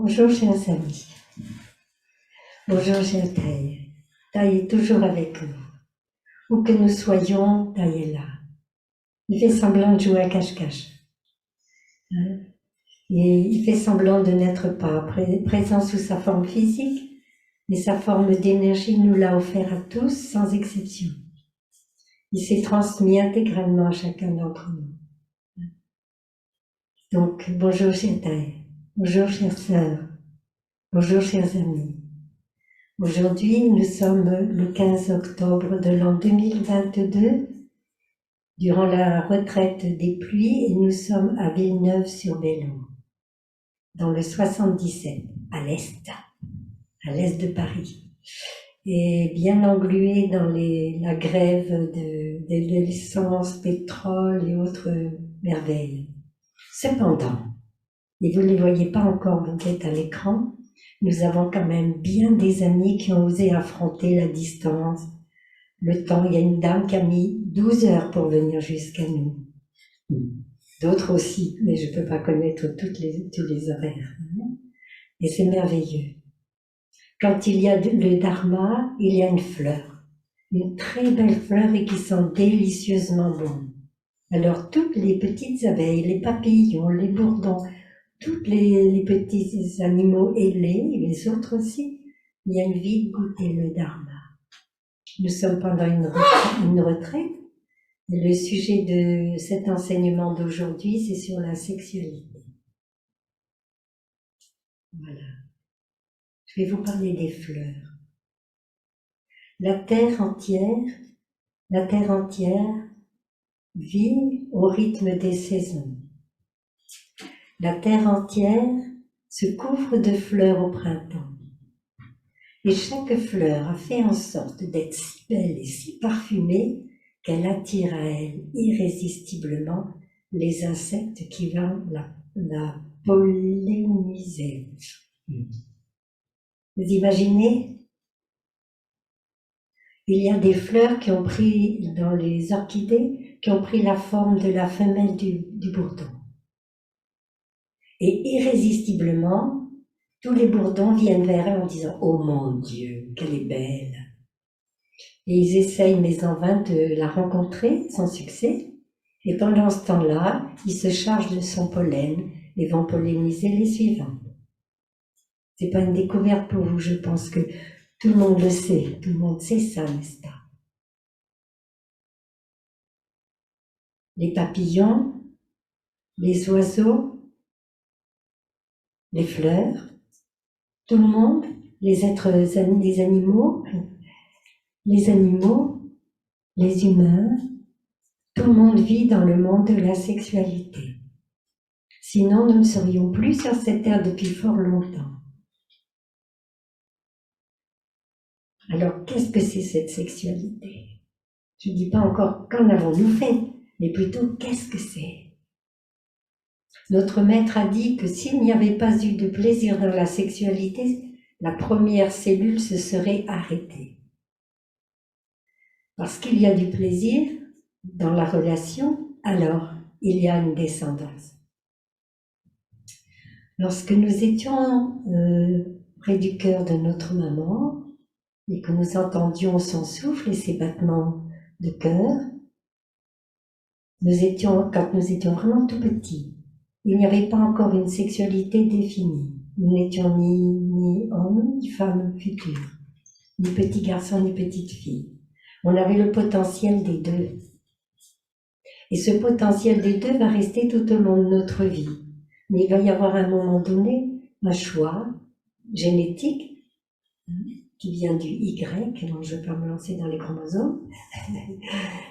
Bonjour chers amis, bonjour chers Taï. Taï est toujours avec nous. Où que nous soyons, Taï est là. Il fait semblant de jouer à cache-cache. Hein? Et il fait semblant de n'être pas présent sous sa forme physique, mais sa forme d'énergie nous l'a offert à tous sans exception. Il s'est transmis intégralement à chacun d'entre nous. Donc, bonjour chers Taï, bonjour chères sœurs, bonjour chers amis. Aujourd'hui, nous sommes le 15 octobre de l'an 2022, durant la retraite des pluies, et nous sommes à Villeneuve-sur-Bellon, dans le 77, à l'est de Paris, et bien englué dans la grève de l'essence, pétrole et autres merveilles. Cependant, et vous ne les voyez pas encore, vous êtes à l'écran, nous avons quand même bien des amis qui ont osé affronter la distance, le temps. Il y a une dame qui a mis 12 heures pour venir jusqu'à nous. D'autres aussi, mais je ne peux pas connaître tous les horaires. Et c'est merveilleux. Quand il y a le dharma, il y a une fleur. Une très belle fleur et qui sent délicieusement bon. Alors toutes les petites abeilles, les papillons, les bourdons, tous les petits animaux ailés, et les autres aussi, il y a envie de goûter le dharma. Nous sommes pendant une retraite, et le sujet de cet enseignement d'aujourd'hui, c'est sur la sexualité. Voilà. Je vais vous parler des fleurs. La terre entière vit au rythme des saisons. La terre entière se couvre de fleurs au printemps. Et chaque fleur a fait en sorte d'être si belle et si parfumée qu'elle attire à elle irrésistiblement les insectes qui vont la polliniser. Vous imaginez? Il y a des fleurs qui ont pris, dans les orchidées, qui ont pris la forme de la femelle du bourdon. Et irrésistiblement, tous les bourdons viennent vers elle en disant « Oh mon Dieu, qu'elle est belle !» Et ils essayent, mais en vain, de la rencontrer, sans succès. Et pendant ce temps-là, ils se chargent de son pollen et vont polliniser les suivants. C'est pas une découverte pour vous, je pense que tout le monde le sait. Tout le monde sait ça, n'est-ce pas? Les papillons, les oiseaux, les fleurs, tout le monde, les animaux, les humains, tout le monde vit dans le monde de la sexualité. Sinon, nous ne serions plus sur cette terre depuis fort longtemps. Alors, qu'est-ce que c'est cette sexualité? Je ne dis pas encore qu'en avons-nous fait, mais plutôt qu'est-ce que c'est? Notre maître a dit que s'il n'y avait pas eu de plaisir dans la sexualité, la première cellule se serait arrêtée. Parce qu'il y a du plaisir dans la relation, alors il y a une descendance. Lorsque nous étions près du cœur de notre maman et que nous entendions son souffle et ses battements de cœur, quand nous étions vraiment tout petits, il n'y avait pas encore une sexualité définie. Nous n'étions ni hommes, ni femmes futures, ni petits garçons, ni petites filles. On avait le potentiel des deux. Et ce potentiel des deux va rester tout au long de notre vie. Mais il va y avoir à un moment donné un choix génétique qui vient du Y, donc je ne vais pas me lancer dans les chromosomes,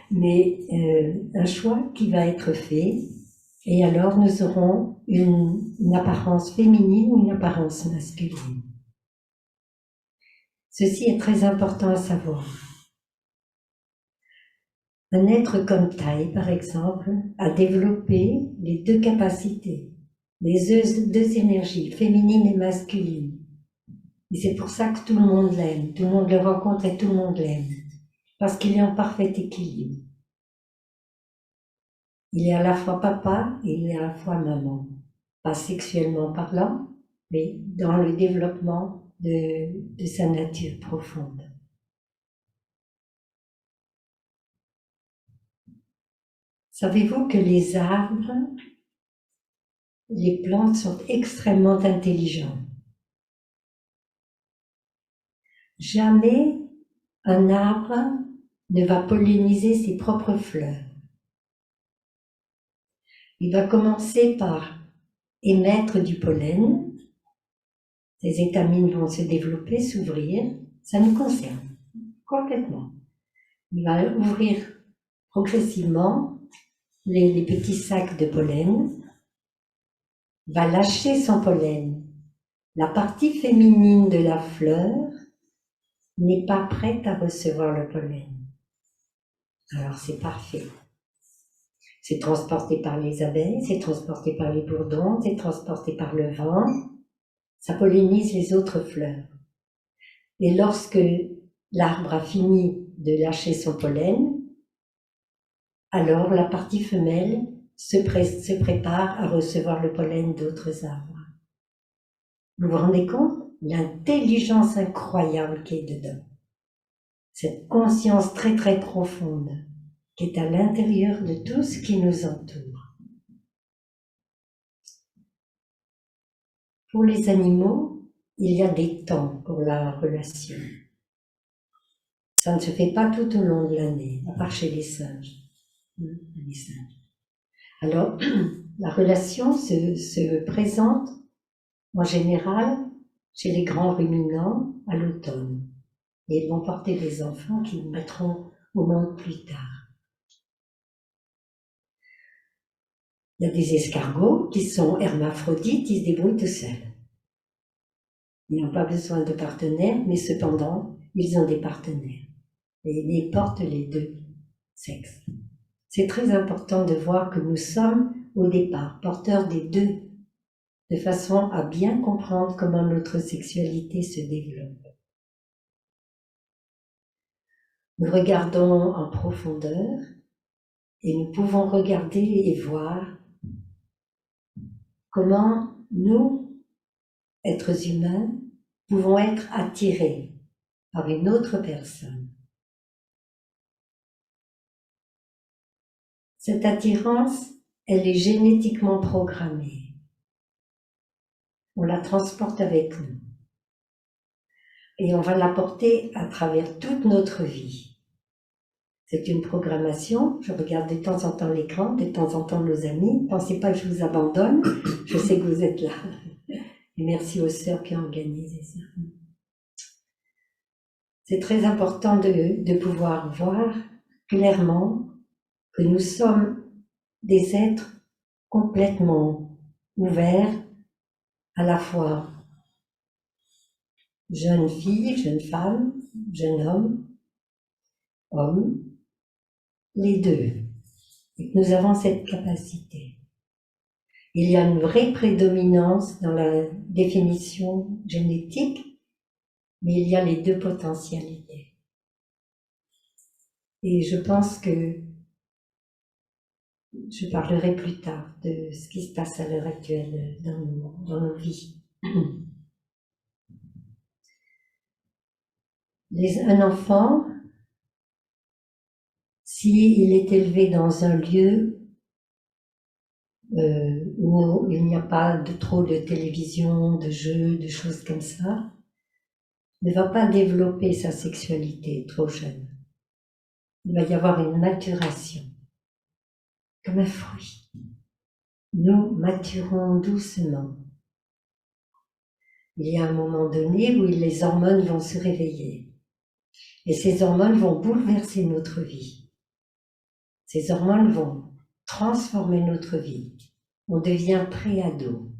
mais un choix qui va être fait, et alors nous aurons une apparence féminine ou une apparence masculine. Ceci est très important à savoir. Un être comme Taï, par exemple, a développé les deux capacités, les deux énergies, féminine et masculine. Et c'est pour ça que tout le monde l'aime, tout le monde le rencontre et tout le monde l'aime, parce qu'il est en parfait équilibre. Il est à la fois papa et il est à la fois maman, pas sexuellement parlant, mais dans le développement de sa nature profonde. Savez-vous que les arbres, les plantes sont extrêmement intelligents? Jamais un arbre ne va polliniser ses propres fleurs. Il va commencer par émettre du pollen. Ces étamines vont se développer, s'ouvrir. Ça nous concerne complètement. Il va ouvrir progressivement les petits sacs de pollen, va lâcher son pollen. La partie féminine de la fleur n'est pas prête à recevoir le pollen. Alors c'est parfait. C'est transporté par les abeilles, c'est transporté par les bourdons, c'est transporté par le vent. Ça pollinise les autres fleurs. Et lorsque l'arbre a fini de lâcher son pollen, alors la partie femelle se prépare à recevoir le pollen d'autres arbres. Vous vous rendez compte? L'intelligence incroyable qui est dedans. Cette conscience très très profonde qui est à l'intérieur de tout ce qui nous entoure. Pour les animaux, il y a des temps pour la relation. Ça ne se fait pas tout au long de l'année, à part chez les singes. Alors, la relation se présente en général chez les grands ruminants à l'automne. Et ils vont porter des enfants qu'ils mettront au monde plus tard. Il y a des escargots qui sont hermaphrodites, ils se débrouillent tout seuls. Ils n'ont pas besoin de partenaires, mais cependant, ils ont des partenaires. Et ils portent les deux sexes. C'est très important de voir que nous sommes, au départ, porteurs des deux, de façon à bien comprendre comment notre sexualité se développe. Nous regardons en profondeur et nous pouvons regarder et voir comment nous, êtres humains, pouvons être attirés par une autre personne. Cette attirance, elle est génétiquement programmée. On la transporte avec nous. Et on va la porter à travers toute notre vie. C'est une programmation. Je regarde de temps en temps l'écran, de temps en temps nos amis. Ne pensez pas que je vous abandonne. Je sais que vous êtes là. Et merci aux sœurs qui ont organisé ça. C'est très important de pouvoir voir clairement que nous sommes des êtres complètement ouverts, à la fois jeune fille, jeune femme, jeune homme, les deux. Et que nous avons cette capacité. Il y a une vraie prédominance dans la définition génétique, mais il y a les deux potentialités. Et je pense que je parlerai plus tard de ce qui se passe à l'heure actuelle dans nos vies. Un enfant, s'il est élevé dans un lieu où il n'y a pas trop de télévision, de jeux, de choses comme ça, ne va pas développer sa sexualité trop jeune. Il va y avoir une maturation, comme un fruit. Nous maturons doucement. Il y a un moment donné où les hormones vont se réveiller. Et ces hormones vont bouleverser notre vie. Ces hormones vont transformer notre vie. On devient pré-ado.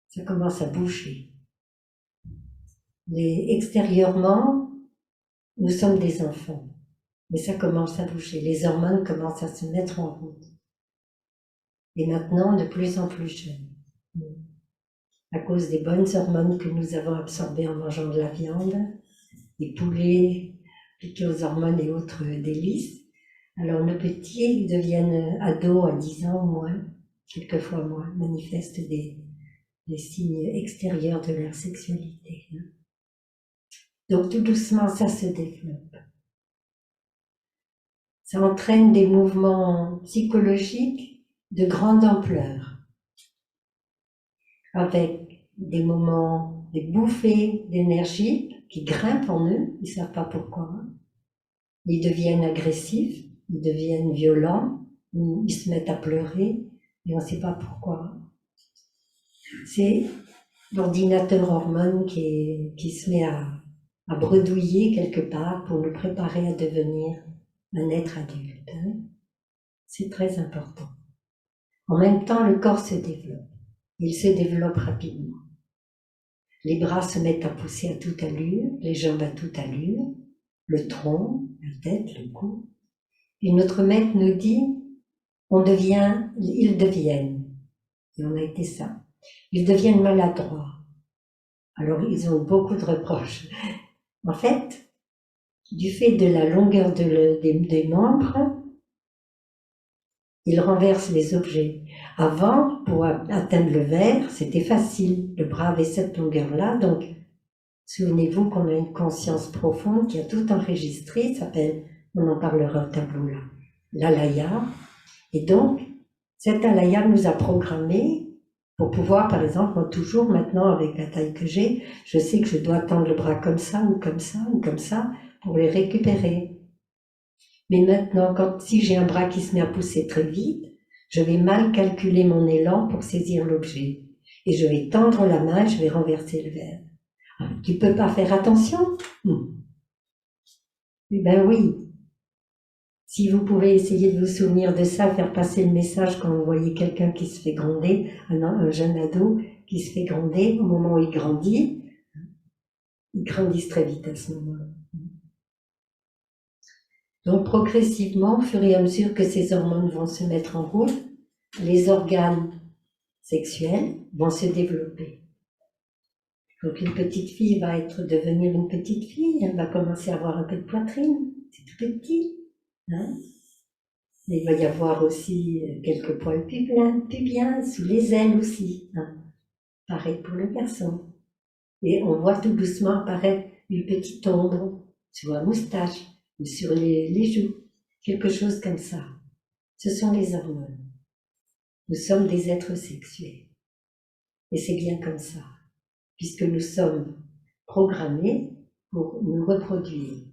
Ça commence à bouger. Extérieurement, nous sommes des enfants. Mais ça commence à bouger. Les hormones commencent à se mettre en route. Et maintenant, de plus en plus jeunes. À cause des bonnes hormones que nous avons absorbées en mangeant de la viande, des poulets piqués aux hormones et autres délices. Alors nos petits deviennent ados à 10 ans ou moins, quelquefois moins, manifestent des les signes extérieurs de leur sexualité. Donc tout doucement, ça se développe. Ça entraîne des mouvements psychologiques de grande ampleur, avec des moments, des bouffées d'énergie qui grimpent en eux, ils ne savent pas pourquoi. Ils deviennent agressifs, ils deviennent violents, ils se mettent à pleurer, et on ne sait pas pourquoi. C'est l'ordinateur hormone qui se met à bredouiller quelque part pour nous préparer à devenir un être adulte. C'est très important. En même temps, le corps se développe. Il se développe rapidement. Les bras se mettent à pousser à toute allure, les jambes à toute allure, le tronc, la tête, le cou. Et notre maître nous dit, ils deviennent, et on a été ça, ils deviennent maladroits. Alors ils ont beaucoup de reproches. En fait, du fait de la longueur des membres, ils renversent les objets. Avant, pour atteindre le verre, c'était facile. Le bras avait cette longueur-là, donc souvenez-vous qu'on a une conscience profonde qui a tout enregistré, on en parlera au tableau là, l'alaya. Et donc, cette alaya nous a programmés pour pouvoir, par exemple, moi toujours maintenant avec la taille que j'ai, je sais que je dois tendre le bras comme ça ou comme ça ou comme ça pour les récupérer. Mais maintenant, si j'ai un bras qui se met à pousser très vite, je vais mal calculer mon élan pour saisir l'objet. Et je vais tendre la main et je vais renverser le verre. Tu peux pas faire attention? Eh ben oui. Si vous pouvez essayer de vous souvenir de ça, faire passer le message quand vous voyez quelqu'un qui se fait gronder, un jeune ado qui se fait gronder, au moment où il grandit, ils grandissent très vite à ce moment-là. Donc progressivement, au fur et à mesure que ces hormones vont se mettre en route, les organes sexuels vont se développer. Donc une petite fille va devenir une petite fille, elle va commencer à avoir un peu de poitrine, c'est tout petit. Il va y avoir aussi quelques poils pubiens sous les ailes aussi. Pareil pour le garçon. Et on voit tout doucement apparaître une petite ombre sur la moustache ou sur les joues, quelque chose comme ça. Ce sont les hormones. Nous sommes des êtres sexuels. Et c'est bien comme ça, puisque nous sommes programmés pour nous reproduire,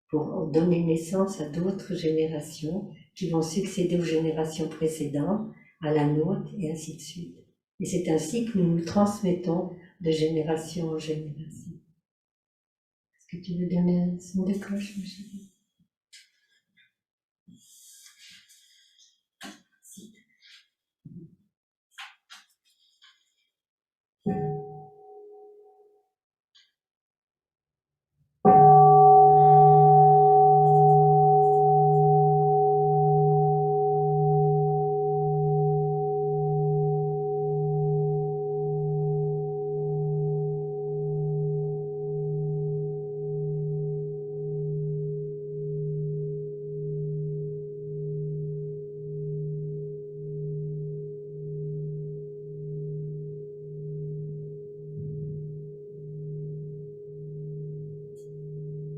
pour donner naissance à d'autres générations qui vont succéder aux générations précédentes, à la nôtre, et ainsi de suite. Et c'est ainsi que nous nous transmettons de génération en génération. Est-ce que tu veux donner un son de cloche, ma chérie?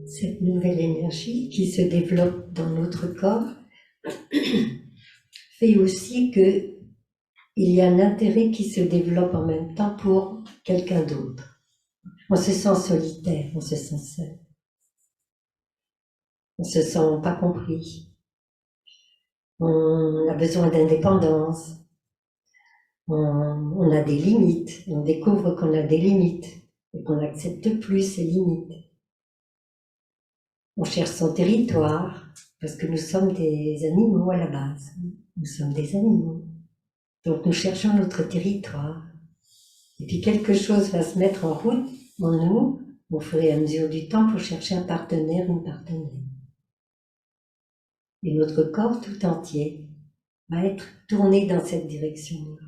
Cette nouvelle énergie qui se développe dans notre corps fait aussi que il y a un intérêt qui se développe en même temps pour quelqu'un d'autre. On se sent solitaire, on se sent seul. On se sent pas compris. On a besoin d'indépendance. On a des limites. On découvre qu'on a des limites et qu'on n'accepte plus ces limites. On cherche son territoire parce que nous sommes des animaux à la base. Nous sommes des animaux. Donc nous cherchons notre territoire. Et puis quelque chose va se mettre en route en nous au fur et à mesure du temps pour chercher un partenaire, une partenaire. Et notre corps tout entier va être tourné dans cette direction-là.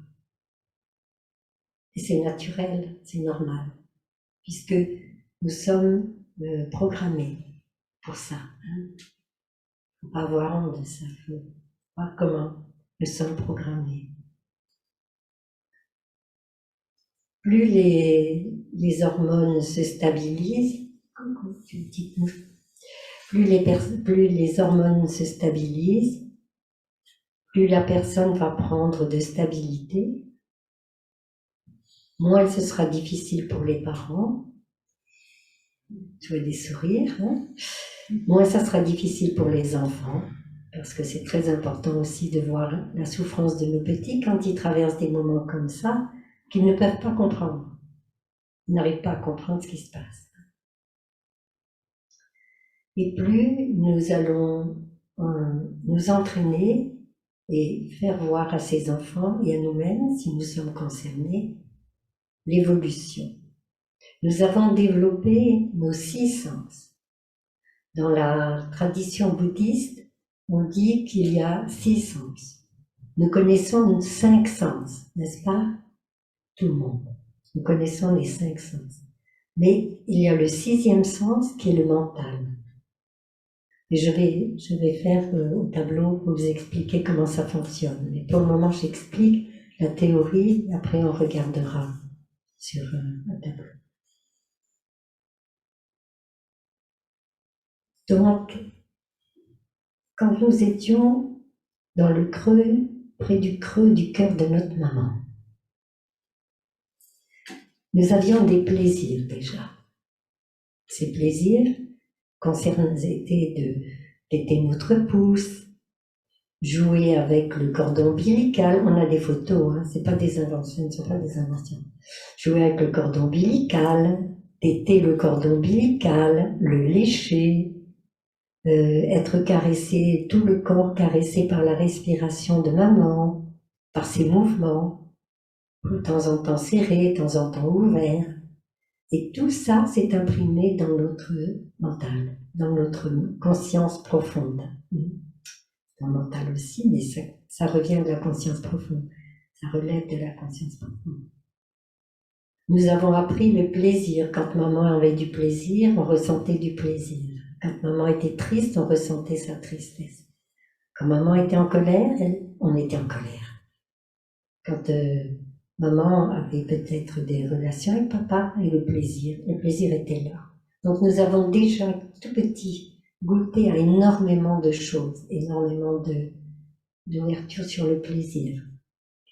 Et c'est naturel, c'est normal, puisque nous sommes programmés pour ça. Il ne faut pas avoir honte de ça, il faut voir comment nous sommes programmés. plus les hormones se stabilisent, plus les hormones se stabilisent, plus la personne va prendre de stabilité, moins ce sera difficile pour les parents. Tu vois des sourires, hein? Moins ça sera difficile pour les enfants, parce que c'est très important aussi de voir la souffrance de nos petits quand ils traversent des moments comme ça, qu'ils ne peuvent pas comprendre. Ils n'arrivent pas à comprendre ce qui se passe. Et plus nous allons nous entraîner et faire voir à ces enfants et à nous-mêmes, si nous sommes concernés, l'évolution. Nous avons développé nos 6 sens. Dans la tradition bouddhiste, on dit qu'il y a 6 sens. Nous connaissons 5 sens, n'est-ce pas? Tout le monde. Nous connaissons les 5 sens. Mais il y a le 6e sens qui est le mental. Et je vais faire au tableau pour vous expliquer comment ça fonctionne. Mais pour le moment, j'explique la théorie, après on regardera sur un tableau. Donc, quand nous étions dans le creux, près du creux du cœur de notre maman, nous avions des plaisirs déjà. Ces plaisirs étaient notre pouce, jouer avec le cordon ombilical, on a des photos, hein, c'est pas des inventions, ce ne sont pas des inventions. Jouer avec le cordon ombilical, téter le cordon ombilical, le lécher, être caressé, tout le corps caressé par la respiration de maman, par ses mouvements, de temps en temps serré, de temps en temps ouvert. Et tout ça s'est imprimé dans notre mental, dans notre conscience profonde. Dans le mental aussi, mais ça revient de la conscience profonde. Ça relève de la conscience profonde. Nous avons appris le plaisir. Quand maman avait du plaisir, on ressentait du plaisir. Quand maman était triste, on ressentait sa tristesse. Quand maman était en colère, on était en colère. Quand maman avait peut-être des relations avec papa, et le plaisir était là. Donc nous avons déjà, tout petit, goûté à énormément de choses, énormément d'ouverture sur le plaisir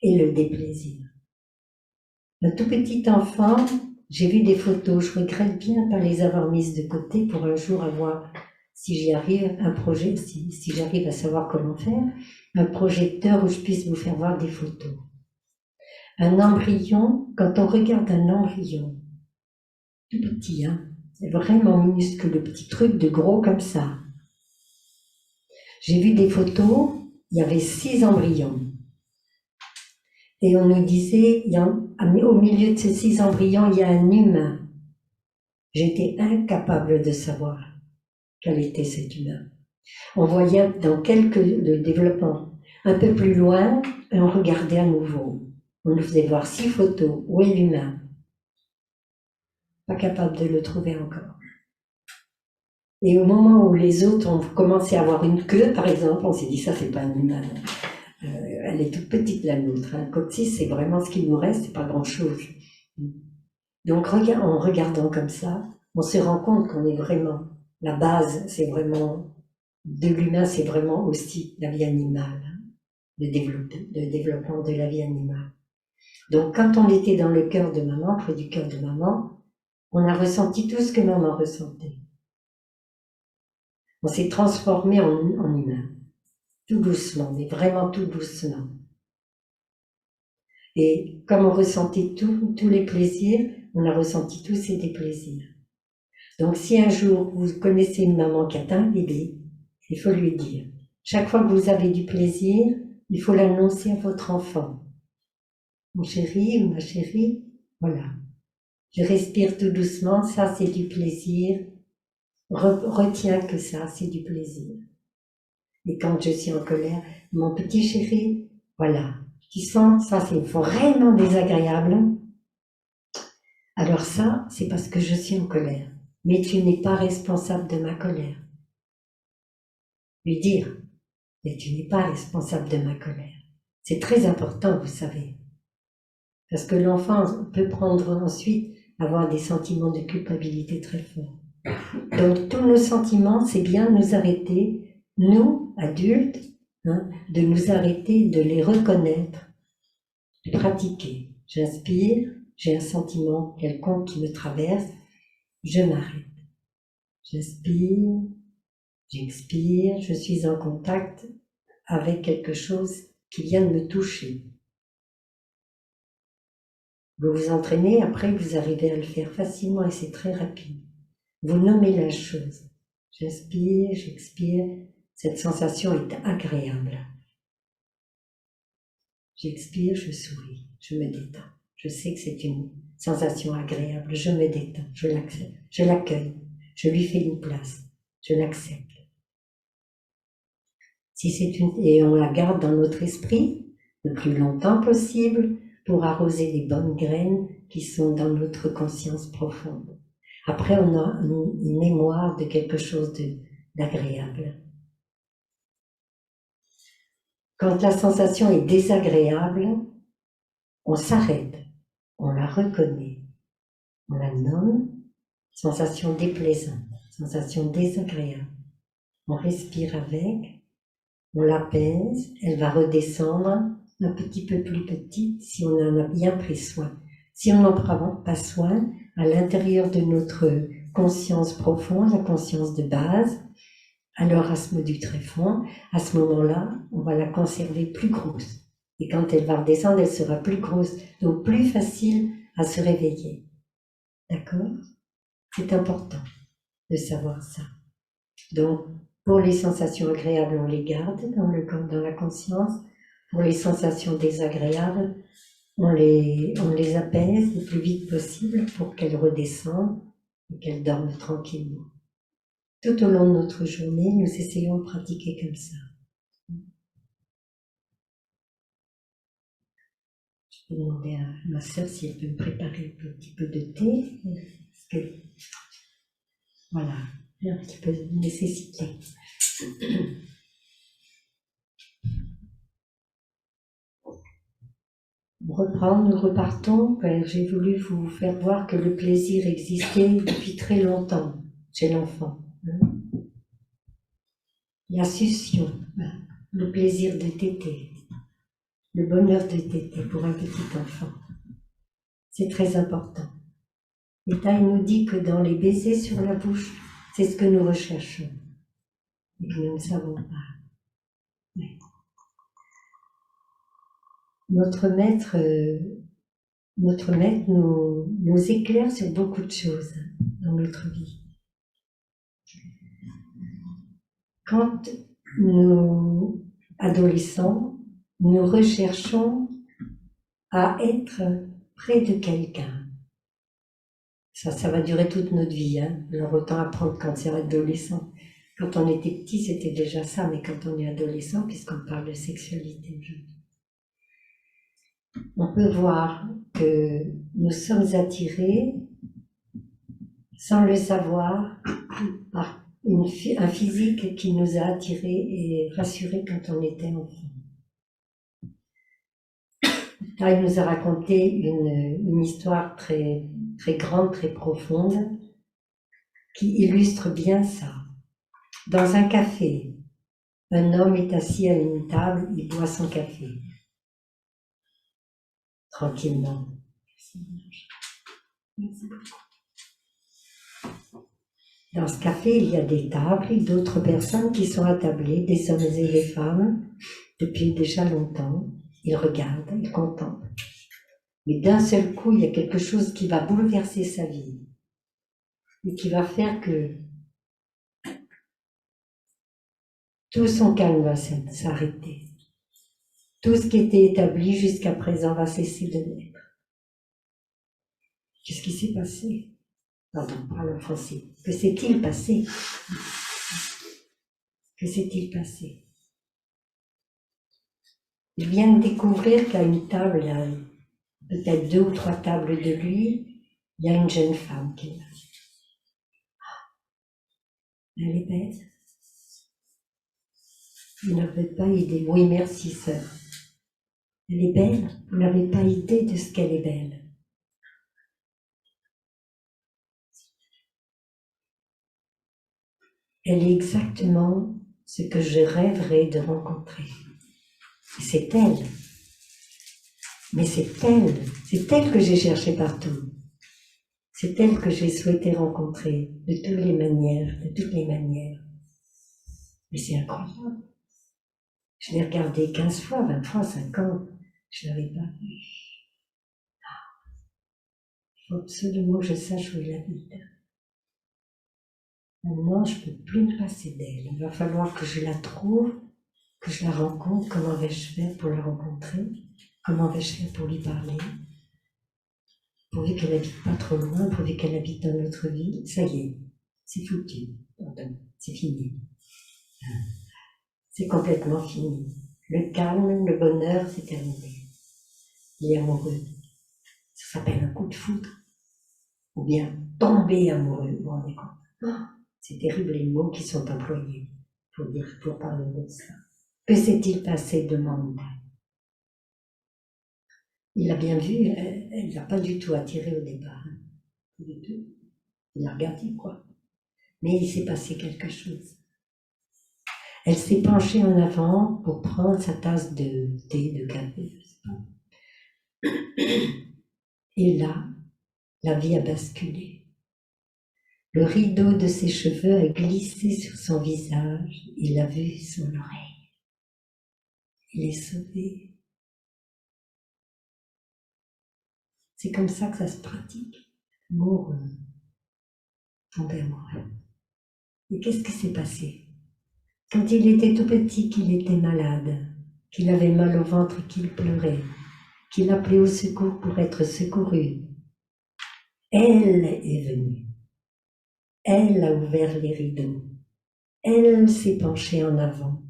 et le déplaisir. Un tout petit enfant, j'ai vu des photos, je regrette bien de ne pas les avoir mises de côté pour un jour avoir, si j'y arrive, un projet, si j'arrive à savoir comment faire, un projecteur où je puisse vous faire voir des photos. Un embryon, quand on regarde un embryon, tout petit, hein, c'est vraiment minuscule, le petit truc de gros comme ça. J'ai vu des photos, il y avait 6 embryons. Et on nous disait, au milieu de ces 6 embryons, il y a un humain. J'étais incapable de savoir quel était cet humain. On voyait le développement un peu plus loin, et on regardait à nouveau. On nous faisait voir 6 photos. Où est l'humain? Pas capable de le trouver encore. Et au moment où les autres ont commencé à avoir une queue, par exemple, on s'est dit, ça c'est pas un humain. Elle est toute petite la nôtre. Un coccyx, c'est vraiment ce qu'il nous reste, c'est pas grand-chose. Donc en regardant comme ça, on se rend compte qu'on est vraiment, la base, c'est vraiment, de l'humain, c'est vraiment aussi la vie animale, le développement de la vie animale. Donc quand on était dans le cœur de maman, près du cœur de maman, on a ressenti tout ce que maman ressentait. On s'est transformé en humain, tout doucement, mais vraiment tout doucement. Et comme on ressentait tous les plaisirs, on a ressenti tous ces déplaisirs. Donc si un jour vous connaissez une maman qui atteint un bébé, il faut lui dire. Chaque fois que vous avez du plaisir, il faut l'annoncer à votre enfant. Mon chéri ou ma chérie, voilà. Je respire tout doucement, ça c'est du plaisir. Retiens que ça, c'est du plaisir. Et quand je suis en colère, mon petit chéri, voilà. Tu sens, ça c'est vraiment désagréable. Alors ça, c'est parce que je suis en colère. Mais tu n'es pas responsable de ma colère. Lui dire, mais tu n'es pas responsable de ma colère. C'est très important, vous savez. Parce que l'enfant peut prendre ensuite, avoir des sentiments de culpabilité très forts. Donc tous nos sentiments, c'est bien nous arrêter, nous, adultes, de nous arrêter, de les reconnaître, de pratiquer. J'inspire, j'ai un sentiment quelconque qui me traverse, je m'arrête. J'inspire, j'expire, je suis en contact avec quelque chose qui vient de me toucher. Vous vous entraînez, après vous arrivez à le faire facilement et c'est très rapide. Vous nommez la chose. J'inspire, j'expire, cette sensation est agréable. J'expire, je souris, je me détends. Je sais que c'est une sensation agréable, je me détends, je l'accepte, je l'accueille, je lui fais une place, je l'accepte. Si c'est et on la garde dans notre esprit le plus longtemps possible pour arroser les bonnes graines qui sont dans notre conscience profonde. Après, on a une mémoire de quelque chose d'agréable. Quand la sensation est désagréable, on s'arrête, on la reconnaît, on la nomme, sensation déplaisante, sensation désagréable. On respire avec, on l'apaise, elle va redescendre un petit peu plus petite si on en a bien pris soin. Si on n'en prend pas soin, à l'intérieur de notre conscience profonde, la conscience de base, alors à du tréfonds, à ce moment-là, on va la conserver plus grosse. Et quand elle va redescendre, elle sera plus grosse, donc plus facile à se réveiller. D'accord? C'est important de savoir ça. Donc, pour les sensations agréables, on les garde dans la conscience. Pour les sensations désagréables, on les apaise le plus vite possible pour qu'elles redescendent et qu'elles dorment tranquillement. Tout au long de notre journée, nous essayons de pratiquer comme ça. Je vais demander à ma sœur si elle peut me préparer un petit peu de thé. Parce que, voilà, un petit peu de nécessité. Nous repartons. J'ai voulu vous faire voir que le plaisir existait depuis très longtemps chez l'enfant. La succion, le plaisir de téter, le bonheur de téter pour un petit enfant. C'est très important. Et Thaï nous dit que dans les baisers sur la bouche, c'est ce que nous recherchons et que nous ne savons pas. Mais notre maître nous éclaire sur beaucoup de choses dans notre vie. Quand nous, adolescents, nous recherchons à être près de quelqu'un. Ça va durer toute notre vie, Alors autant apprendre quand c'est adolescent. Quand on était petit, c'était déjà ça, mais quand on est adolescent, puisqu'on parle de sexualité aujourd'hui, on peut voir que nous sommes attirés, sans le savoir, par un physique qui nous a attirés et rassurés quand on était enfant. Là, il nous a raconté une histoire très, très grande, très profonde, qui illustre bien ça. Dans un café, un homme est assis à une table, il boit son café. Tranquillement. Dans ce café, il y a des tables et d'autres personnes qui sont attablées, des hommes et des femmes, depuis déjà longtemps. Ils regardent, ils contemplent. Mais d'un seul coup, il y a quelque chose qui va bouleverser sa vie et qui va faire que tout son calme va s'arrêter. Tout ce qui était établi jusqu'à présent va cesser de l'être. Qu'est-ce qui s'est passé? Pardon, parle en français. Que s'est-il passé? Que s'est-il passé? Il vient de découvrir qu'à une table, peut-être 2 ou 3 tables de lui, il y a une jeune femme qui est là. Elle est belle. Il ne peut pas aider. Oui, merci, sœur. Elle est belle, vous n'avez pas idée de ce qu'elle est belle. Elle est exactement ce que je rêverais de rencontrer. Et c'est elle. Mais c'est elle que j'ai cherché partout. C'est elle que j'ai souhaité rencontrer de toutes les manières. Mais c'est incroyable. Je l'ai regardée 15 fois, 20 fois, 50. Je ne l'avais pas vue. Il faut absolument que je sache où elle habite. Maintenant, je ne peux plus me passer d'elle. Il va falloir que je la trouve, que je la rencontre. Comment vais-je faire pour la rencontrer? Comment vais-je faire pour lui parler? Pourvu qu'elle n'habite pas trop loin, pourvu qu'elle habite dans notre ville, ça y est, c'est foutu. C'est fini. C'est complètement fini. Le calme, le bonheur, c'est terminé. Il est amoureux. Ça s'appelle un coup de foudre. Ou bien tomber amoureux, vous vous rendez compte? C'est terrible les mots qui sont employés pour parler de ça. Que s'est-il passé, demande. Il a bien vu, elle n'a pas du tout attiré au départ. Pas du tout. Il a regardé, quoi. Mais il s'est passé quelque chose. Elle s'est penchée en avant pour prendre sa tasse de thé, de café, je sais pas. Et là, la vie a basculé. Le rideau de ses cheveux a glissé sur son visage. Il a vu son oreille. Il est sauvé. C'est comme ça que ça se pratique. Amoureux, tomber amoureux. Et qu'est-ce qui s'est passé? Quand il était tout petit, qu'il était malade, qu'il avait mal au ventre et qu'il pleurait, qu'il appelait au secours pour être secouru, elle est venue. Elle a ouvert les rideaux. Elle s'est penchée en avant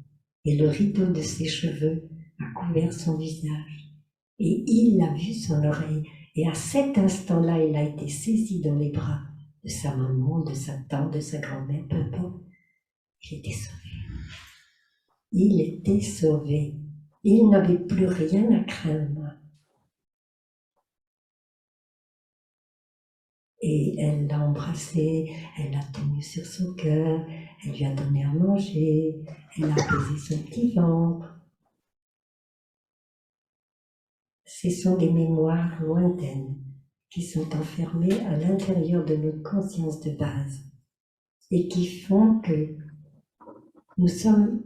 et le rideau de ses cheveux a couvert son visage. Et il a vu son oreille. Et à cet instant-là, il a été saisi dans les bras de sa maman, de sa tante, de sa grand-mère, peu importe. Il était sauvé. Il était sauvé. Il n'avait plus rien à craindre. Et elle l'a embrassé, elle l'a tenu sur son cœur, elle lui a donné à manger, elle a posé son petit ventre. Ce sont des mémoires lointaines qui sont enfermées à l'intérieur de notre conscience de base et qui font que nous sommes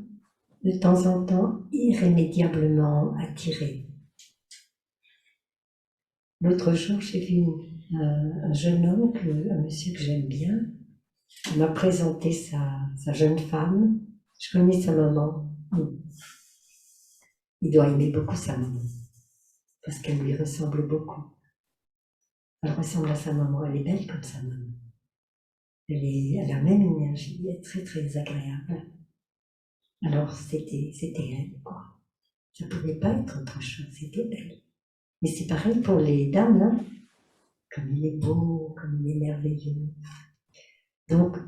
de temps en temps irrémédiablement attirés. L'autre jour, j'ai vu un jeune homme, un monsieur que j'aime bien. Il m'a présenté sa jeune femme. Je connais sa maman. Il doit aimer beaucoup sa maman, parce qu'elle lui ressemble beaucoup. Elle ressemble à sa maman, elle est belle comme sa maman. Elle a la même énergie, elle est très très agréable. Alors c'était elle, quoi. Ça ne pouvait pas être autre chose, c'était elle. Mais c'est pareil pour les dames, hein. Comme il est beau, comme il est merveilleux. Donc,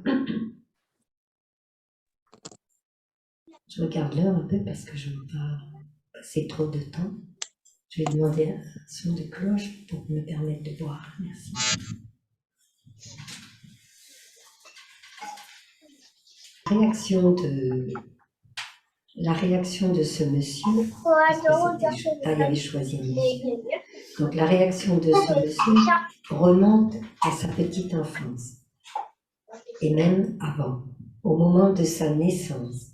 je regarde l'heure un peu parce que je ne veux pas passer trop de temps. Je vais demander un son de cloche pour me permettre de boire. Merci. La réaction de ce monsieur, il avait choisi un monsieur. Donc la réaction de ce monsieur remonte à sa petite enfance, et même avant, au moment de sa naissance.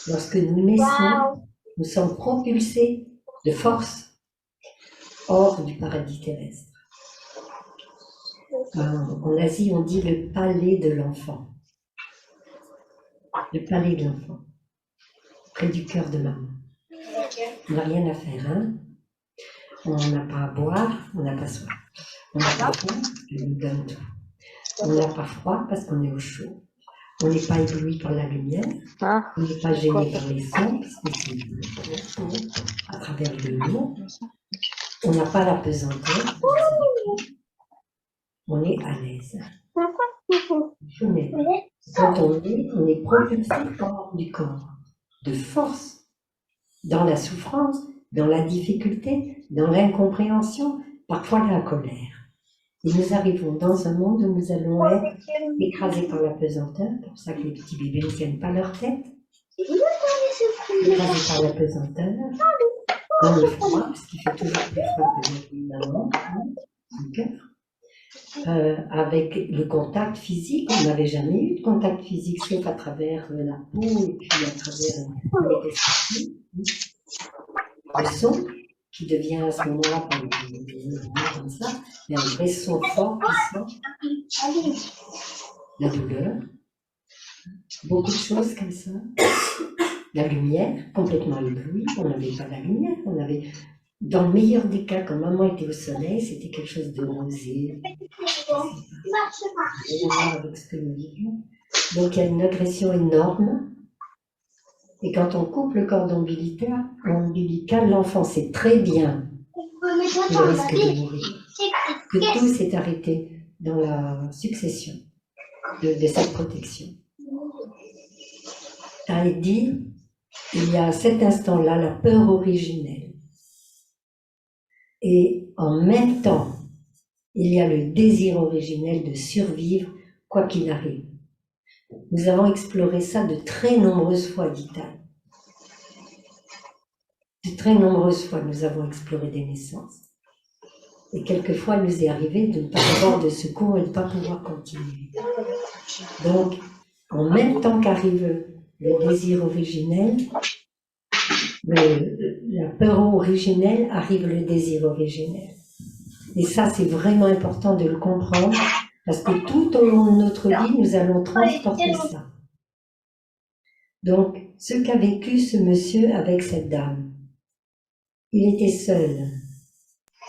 Lorsque nous naissons, nous sommes propulsés de force hors du paradis terrestre. En Asie, on dit le palais de l'enfant. Le palais de l'enfant, près du cœur de maman. On n'a rien à faire, hein? On n'a pas à boire, on n'a pas soif. On n'a pas faim, elle nous donne tout. On n'a pas froid parce qu'on est au chaud. On n'est pas ébloui par la lumière. On n'est pas gêné par les sons parce que c'est à travers l'eau. On n'a pas la pesanteur. On est à l'aise. Quand on est propulsé hors du corps, de force, dans la souffrance, dans la difficulté, dans l'incompréhension, parfois la colère. Et nous arrivons dans un monde où nous allons être écrasés par la pesanteur, pour ça que les petits bébés ne tiennent pas leur tête, écrasés par la pesanteur, dans le froid, parce qu'il fait toujours plus froid que évidemment, son cœur. Avec le contact physique, on n'avait jamais eu de contact physique, sauf à travers la peau et puis à travers les testicules. Le son, qui devient à ce moment-là, comme ça, il y a un vrai son fort qui sort, la douleur, beaucoup de choses comme ça. La lumière, complètement éblouie, on n'avait pas la lumière, on avait, dans le meilleur des cas, quand maman était au soleil, c'était quelque chose de rosé. Avec ce que nous vivions. Donc il y a une agression énorme. Et quand on coupe le cordon ombilical, l'enfant sait très bien qu'il risque de mourir. Que tout s'est arrêté dans la succession de cette protection. T'as dit, il y a à cet instant-là la peur originelle. Et en même temps, il y a le désir originel de survivre quoi qu'il arrive. Nous avons exploré ça de très nombreuses fois, dit-elle. De très nombreuses fois, nous avons exploré des naissances. Et quelquefois, il nous est arrivé de ne pas avoir de secours et de ne pas pouvoir continuer. Donc, en même temps qu'arrive le désir originel, la peur originelle, arrive le désir originel. Et ça, c'est vraiment important de le comprendre, parce que tout au long de notre vie, nous allons transporter ça. Donc, ce qu'a vécu ce monsieur avec cette dame, il était seul.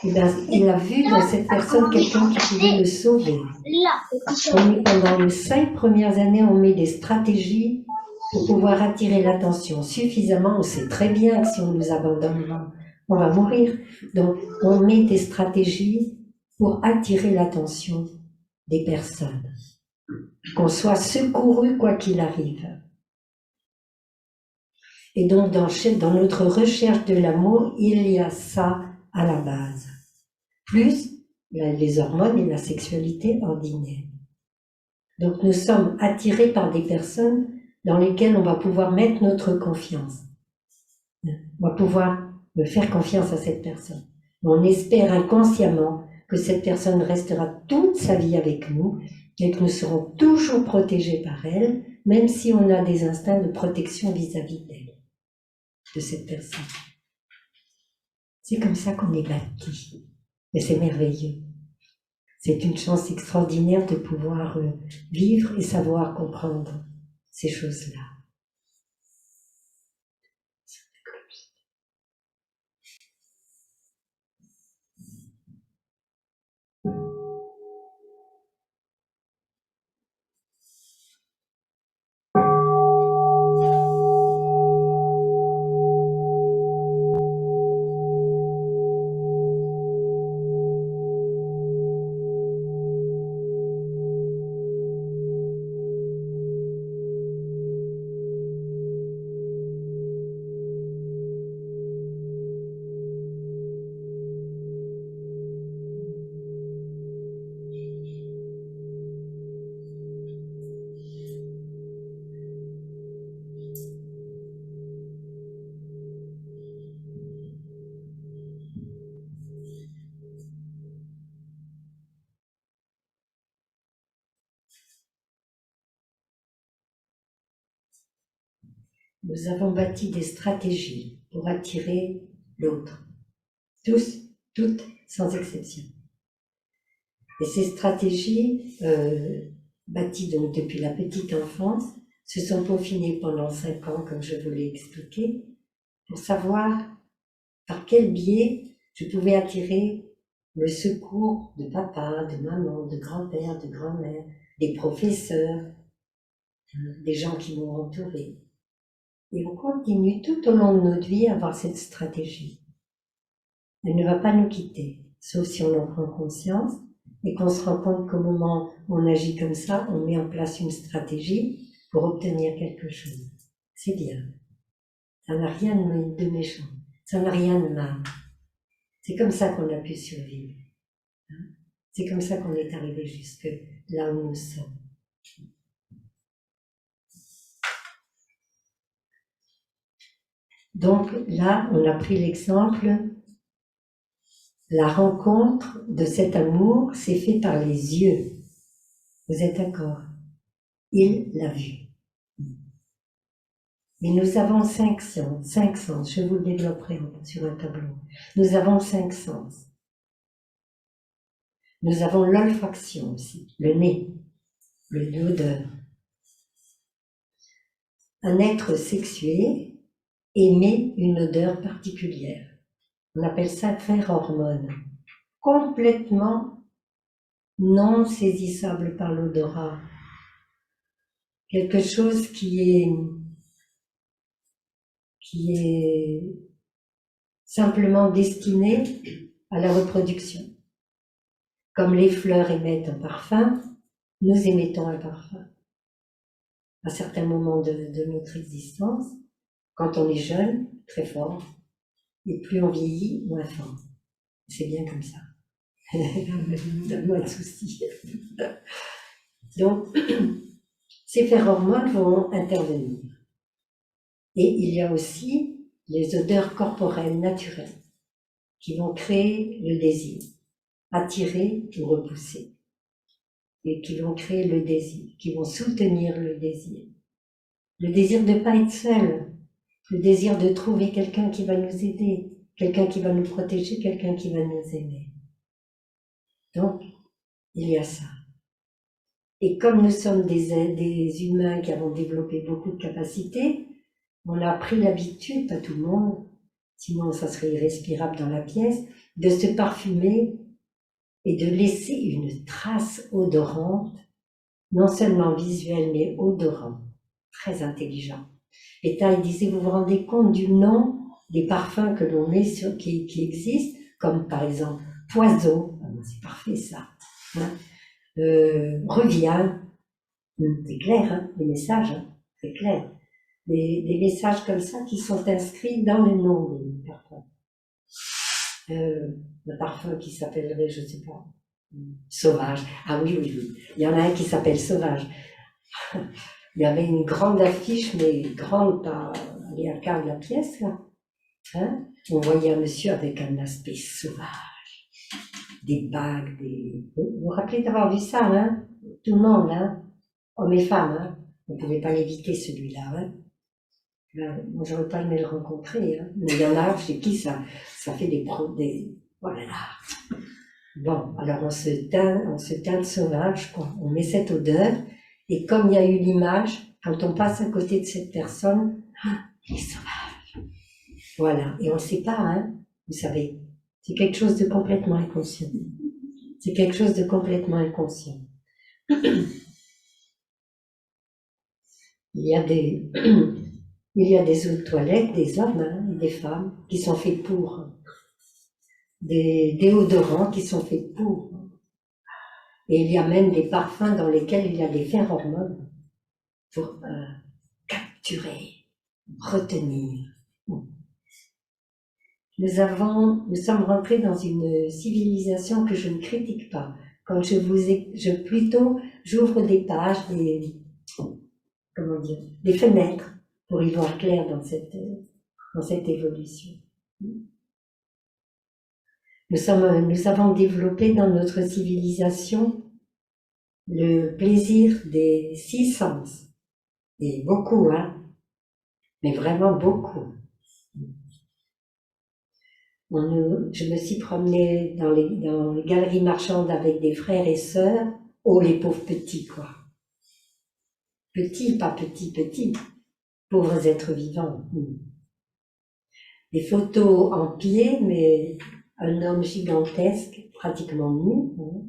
Et bien, il a vu dans cette personne quelqu'un qui pouvait le sauver. Pendant les 5 premières années, on met des stratégies pour pouvoir attirer l'attention suffisamment. On sait très bien que si on nous abandonne, on va mourir. Donc, on met des stratégies pour attirer l'attention des personnes. Qu'on soit secouru quoi qu'il arrive. Et donc, dans notre recherche de l'amour, il y a ça à la base. Plus les hormones et la sexualité ordinaire. Donc, nous sommes attirés par des personnes dans lesquelles on va pouvoir mettre notre confiance. On va pouvoir faire confiance à cette personne. On espère inconsciemment que cette personne restera toute sa vie avec nous et que nous serons toujours protégés par elle, même si on a des instincts de protection vis-à-vis d'elle, de cette personne. C'est comme ça qu'on est bâti. Et c'est merveilleux. C'est une chance extraordinaire de pouvoir vivre et savoir comprendre ces choses-là. Nous avons bâti des stratégies pour attirer l'autre. Tous, toutes, sans exception. Et ces stratégies, bâties donc depuis la petite enfance, se sont peaufinées pendant 5 ans, comme je vous l'ai expliqué, pour savoir par quel biais je pouvais attirer le secours de papa, de maman, de grand-père, de grand-mère, des professeurs, des gens qui m'ont entouré. Et on continue tout au long de notre vie à avoir cette stratégie. Elle ne va pas nous quitter, sauf si on en prend conscience et qu'on se rend compte qu'au moment où on agit comme ça, on met en place une stratégie pour obtenir quelque chose. C'est bien. Ça n'a rien de méchant. Ça n'a rien de mal. C'est comme ça qu'on a pu survivre. C'est comme ça qu'on est arrivé jusque là où nous sommes. Donc là, on a pris l'exemple, la rencontre de cet amour s'est faite par les yeux. Vous êtes d'accord? Il l'a vu. Mais nous avons 5 sens, je vous le développerai sur un tableau. Nous avons 5 sens. Nous avons l'olfaction aussi, le nez, l'odeur. Un être sexué émet une odeur particulière. On appelle ça phéromone, complètement non saisissable par l'odorat. Quelque chose qui est simplement destiné à la reproduction. Comme les fleurs émettent un parfum, nous émettons un parfum. À certains moments de notre existence, quand on est jeune, très fort, et plus on vieillit, moins fort. C'est bien comme ça. Moins de soucis. Donc, ces phéromones vont intervenir. Et il y a aussi les odeurs corporelles naturelles qui vont créer le désir, attirer ou repousser, et qui vont créer le désir, qui vont soutenir le désir. Le désir de ne pas être seul, le désir de trouver quelqu'un qui va nous aider, quelqu'un qui va nous protéger, quelqu'un qui va nous aimer. Donc, il y a ça. Et comme nous sommes des humains qui avons développé beaucoup de capacités, on a pris l'habitude, pas tout le monde, sinon ça serait irrespirable dans la pièce, de se parfumer et de laisser une trace odorante, non seulement visuelle, mais odorante, très intelligent. Et il disait, vous vous rendez compte du nom des parfums que l'on met qui existent, comme par exemple poison, c'est parfait ça, hein. Reviens, c'est clair, hein, les messages, hein, c'est clair. Des messages comme ça qui sont inscrits dans le nom des parfums. Le parfum qui s'appellerait, je ne sais pas, Sauvage. Ah oui, oui, oui. Il y en a un qui s'appelle Sauvage. Il y avait une grande affiche, mais grande, pas aller à quart de la pièce, là. Hein? On voyait un monsieur avec un aspect sauvage. Des bagues, Vous vous rappelez d'avoir vu ça, hein? Tout le monde, hein? Hommes et femmes, hein? On ne pouvait pas l'éviter, celui-là, hein? Moi, j'aurais pas aimé le rencontrer, hein? Mais il y en a chez qui ça fait des voilà. Bon, alors on se teint de sauvage, quoi. On met cette odeur, et comme il y a eu l'image, quand on passe à côté de cette personne, il est sauvage. Voilà, et on ne sait pas, hein, vous savez, c'est quelque chose de complètement inconscient. C'est quelque chose de complètement inconscient. Il y a des eaux de toilette, des hommes, hein, et des femmes, qui sont faits pour. Des déodorants qui sont faits pour. Et il y a même des parfums dans lesquels il y a des phéromones pour capturer, retenir. Nous sommes rentrés dans une civilisation que je ne critique pas. Quand j'ouvre des pages, des fenêtres pour y voir clair dans cette évolution. Nous avons développé dans notre civilisation le plaisir des 6 sens. Et beaucoup, hein, mais vraiment beaucoup. Je me suis promenée dans les galeries marchandes avec des frères et sœurs. Oh, les pauvres petits, quoi. Petits, pas petits. Pauvres êtres vivants. Des photos en pied, mais un homme gigantesque, pratiquement nu. Hein.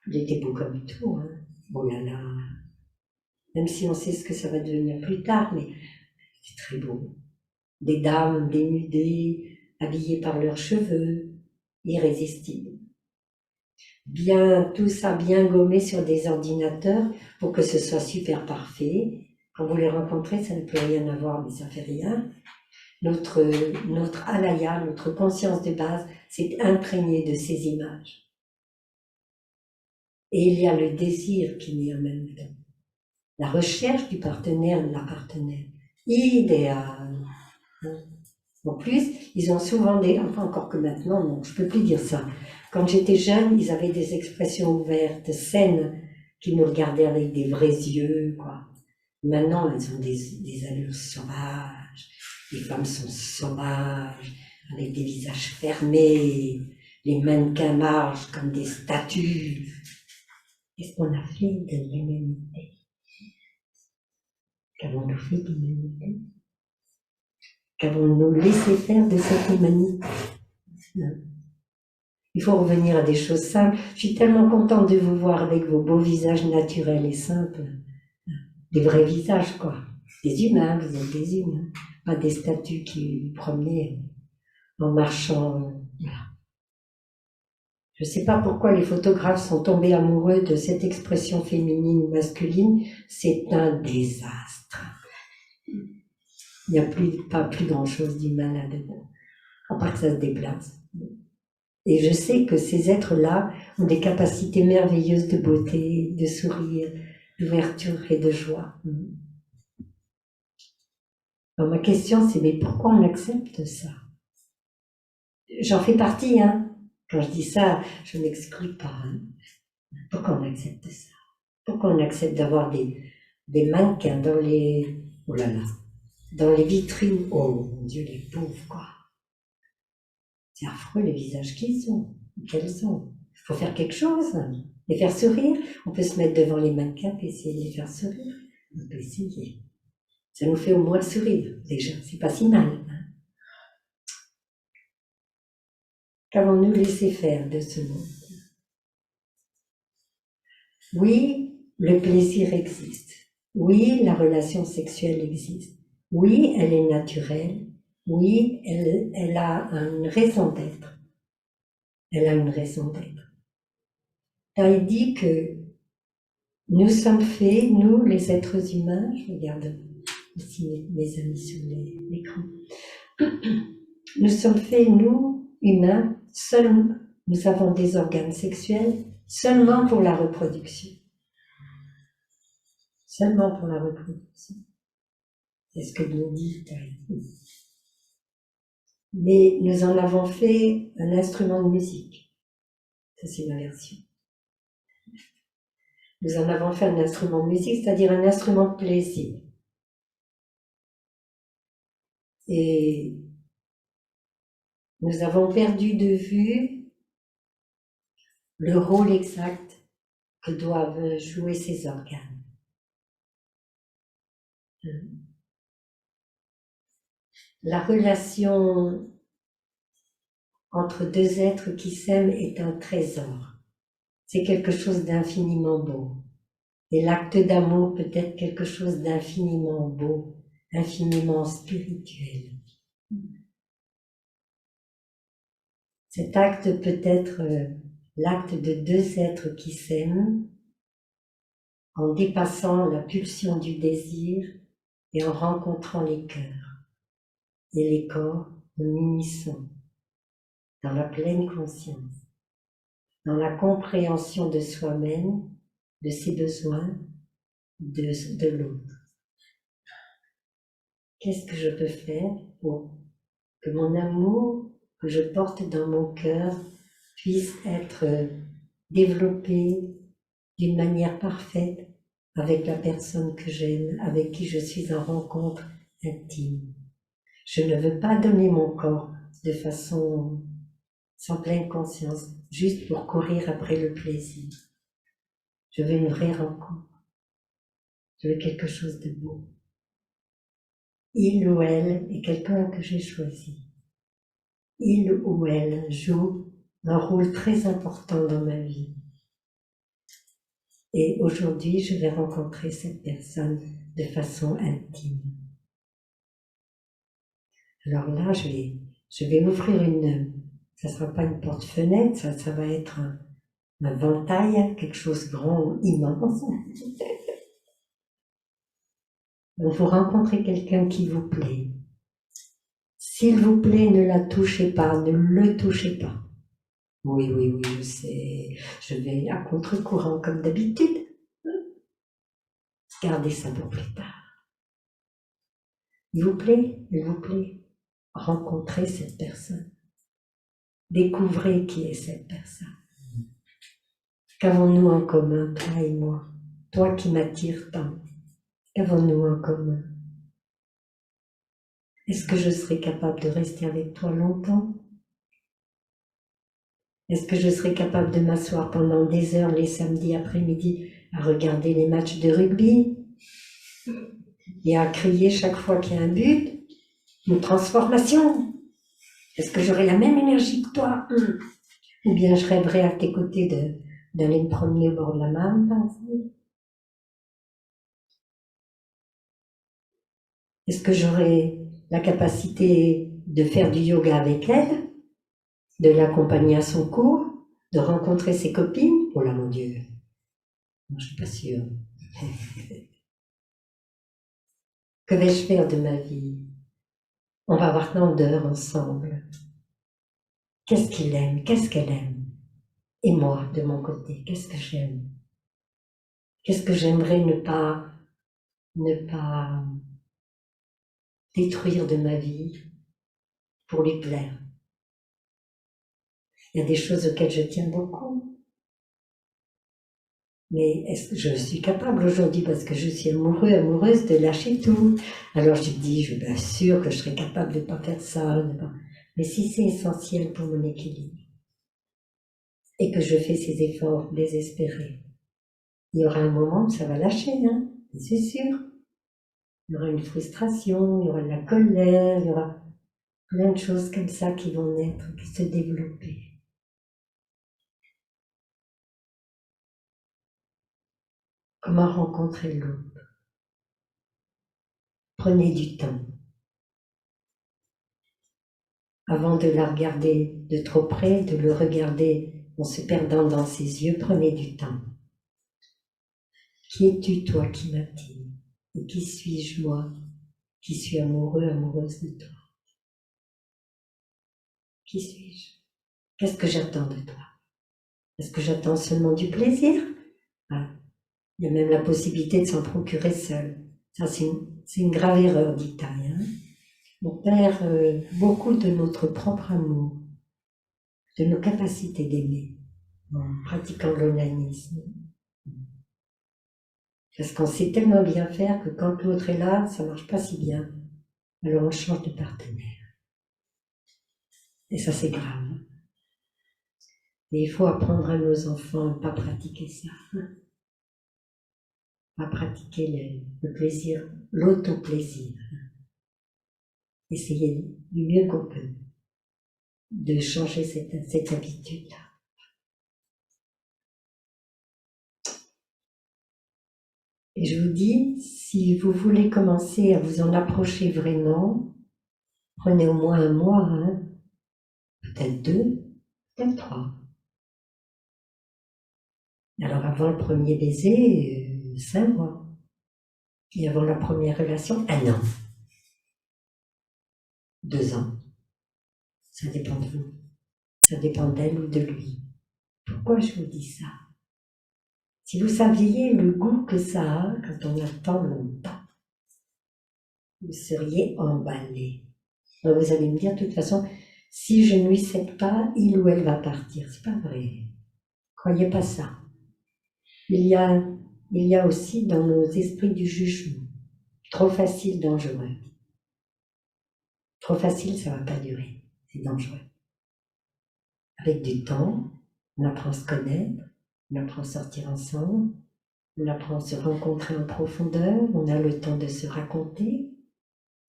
Il était beau comme tout. Hein. Oh là là. Même si on sait ce que ça va devenir plus tard, mais c'est très beau. Des dames dénudées, habillées par leurs cheveux, irrésistibles. Tout ça bien gommé sur des ordinateurs pour que ce soit super parfait. Quand vous les rencontrez, ça ne peut rien avoir, mais ça fait rien. notre alaya, notre conscience de base, s'est imprégnée de ces images. Et il y a le désir qui naît en même temps. La recherche du partenaire, de la partenaire idéal. En plus, ils ont souvent enfin encore que maintenant, non, je peux plus dire ça. Quand j'étais jeune, ils avaient des expressions ouvertes, saines, qui nous regardaient avec des vrais yeux, quoi. Maintenant, elles ont des allures sauvages. Les femmes sont sauvages, avec des visages fermés, les mannequins marchent comme des statues. Qu'est-ce qu'on a fait de l'humanité? Qu'avons-nous fait de l'humanité? Qu'avons-nous laissé faire de cette humanité? Il faut revenir à des choses simples. Je suis tellement contente de vous voir avec vos beaux visages naturels et simples. Des vrais visages, quoi. Des humains, vous êtes des humains. Pas des statues qui vous promenaient en marchant. Je ne sais pas pourquoi les photographes sont tombés amoureux de cette expression féminine ou masculine. C'est un désastre. Il n'y a pas plus grand-chose d'humain là-dedans, à part que ça se déplace. Et je sais que ces êtres-là ont des capacités merveilleuses de beauté, de sourire, d'ouverture et de joie. Alors ma question, c'est mais pourquoi on accepte ça? J'en fais partie, hein. Quand je dis ça, je n'exclus pas. Hein. Pourquoi on accepte ça? Pourquoi on accepte d'avoir des mannequins dans les... Oh là là, dans les vitrines? Oh mon Dieu, les pauvres, quoi. C'est affreux les visages qu'ils ont, qu'elles ont. Il faut faire quelque chose, les faire sourire. On peut se mettre devant les mannequins et essayer de les faire sourire. On peut essayer. Ça nous fait au moins sourire, déjà. C'est pas si mal. Hein. Qu'avons-nous laissé faire de ce monde? Oui, le plaisir existe. Oui, la relation sexuelle existe. Oui, elle est naturelle. Oui, elle a une raison d'être. Elle a une raison d'être. Il dit que nous sommes faits, nous, les êtres humains, je regarde ici mes amis sur l'écran, nous sommes faits, nous, humains, seuls, nous avons des organes sexuels seulement pour la reproduction. Seulement pour la reproduction. C'est ce que nous dit Tahiti. Mais nous en avons fait un instrument de musique. Ça, c'est ma version. Nous en avons fait un instrument de musique, c'est-à-dire un instrument de plaisir. Et nous avons perdu de vue le rôle exact que doivent jouer ces organes. La relation entre deux êtres qui s'aiment est un trésor. C'est quelque chose d'infiniment beau. Et l'acte d'amour peut être quelque chose d'infiniment beau, infiniment spirituel. Cet acte peut être l'acte de deux êtres qui s'aiment en dépassant la pulsion du désir et en rencontrant les cœurs et les corps en unissant dans la pleine conscience, dans la compréhension de soi-même, de ses besoins, de l'autre. Qu'est-ce que je peux faire pour que mon amour que je porte dans mon cœur puisse être développé d'une manière parfaite avec la personne que j'aime, avec qui je suis en rencontre intime. Je ne veux pas donner mon corps de façon sans pleine conscience, juste pour courir après le plaisir. Je veux une vraie rencontre. Je veux quelque chose de beau. Il ou elle est quelqu'un que j'ai choisi. Il ou elle joue un rôle très important dans ma vie. Et aujourd'hui, je vais rencontrer cette personne de façon intime. Alors là, je vais ouvrir ça ne sera pas une porte-fenêtre, ça va être un ventail, quelque chose de grand, immense. Donc, vous rencontrez quelqu'un qui vous plaît. S'il vous plaît, ne la touchez pas, ne le touchez pas. Oui, oui, oui, je sais, je vais à contre-courant comme d'habitude. Gardez ça pour plus tard. Il vous plaît, rencontrez cette personne. Découvrez qui est cette personne. Qu'avons-nous en commun, toi et moi? Toi qui m'attires tant. Qu'avons-nous en commun? Est-ce que je serai capable de rester avec toi longtemps? Est-ce que je serai capable de m'asseoir pendant des heures les samedis après-midi à regarder les matchs de rugby et à crier chaque fois qu'il y a un but, une transformation? Est-ce que j'aurai la même énergie que toi? Ou bien je rêverai à tes côtés d'aller me promener au bord de la Marne, par exemple? Est-ce que j'aurai la capacité de faire du yoga avec elle, de l'accompagner à son cours, de rencontrer ses copines? Oh là, mon Dieu, non, je suis pas sûre. Que vais-je faire de ma vie? On va avoir tant d'heures ensemble. Qu'est-ce qu'il aime? Qu'est-ce qu'elle aime? Et moi, de mon côté, qu'est-ce que j'aime? Qu'est-ce que j'aimerais ne pas détruire de ma vie pour lui plaire? Il y a des choses auxquelles je tiens beaucoup. Mais est-ce que je suis capable aujourd'hui, parce que je suis amoureuse, de lâcher tout? Alors je dis, je suis bien sûre que je serais capable de ne pas faire ça. Mais si c'est essentiel pour mon équilibre, et que je fais ces efforts désespérés, il y aura un moment où ça va lâcher, hein, c'est sûr. Il y aura une frustration, il y aura de la colère, il y aura plein de choses comme ça qui vont naître, qui se développer. Comment rencontrer l'autre? Prenez du temps. Avant de la regarder de trop près, de le regarder en se perdant dans ses yeux, prenez du temps. Qui es-tu, toi, qui m'attire? Et qui suis-je, moi, qui suis amoureux, amoureuse de toi? Qui suis-je? Qu'est-ce que j'attends de toi? Est-ce que j'attends seulement du plaisir? Ah, il y a même la possibilité de s'en procurer seul. Ça, c'est une grave erreur, dit Taille. Hein. On perd beaucoup de notre propre amour, de nos capacités d'aimer, en pratiquant l'onanisme. Parce qu'on sait tellement bien faire que quand l'autre est là, ça marche pas si bien. Alors on change de partenaire. Et ça, c'est grave. Et il faut apprendre à nos enfants à ne pas pratiquer ça. À pratiquer le plaisir, l'auto-plaisir. Essayer du mieux qu'on peut de changer cette habitude-là. Et je vous dis, si vous voulez commencer à vous en approcher vraiment, prenez au moins un mois, hein, peut-être 2, peut-être 3. Alors avant le premier baiser, 5 mois. Et avant la première relation, 1 an. 2 ans. Ça dépend de vous. Ça dépend d'elle ou de lui. Pourquoi je vous dis ça? Si vous saviez le goût que ça a quand on attend longtemps, vous seriez emballé. Alors vous allez me dire, de toute façon, si je ne lui cède pas, il ou elle va partir. C'est pas vrai. Croyez pas ça. Il y a aussi dans nos esprits du jugement. Trop facile, dangereux. Trop facile, ça va pas durer. C'est dangereux. Avec du temps, on apprend à se connaître, on apprend à sortir ensemble, on apprend à se rencontrer en profondeur, on a le temps de se raconter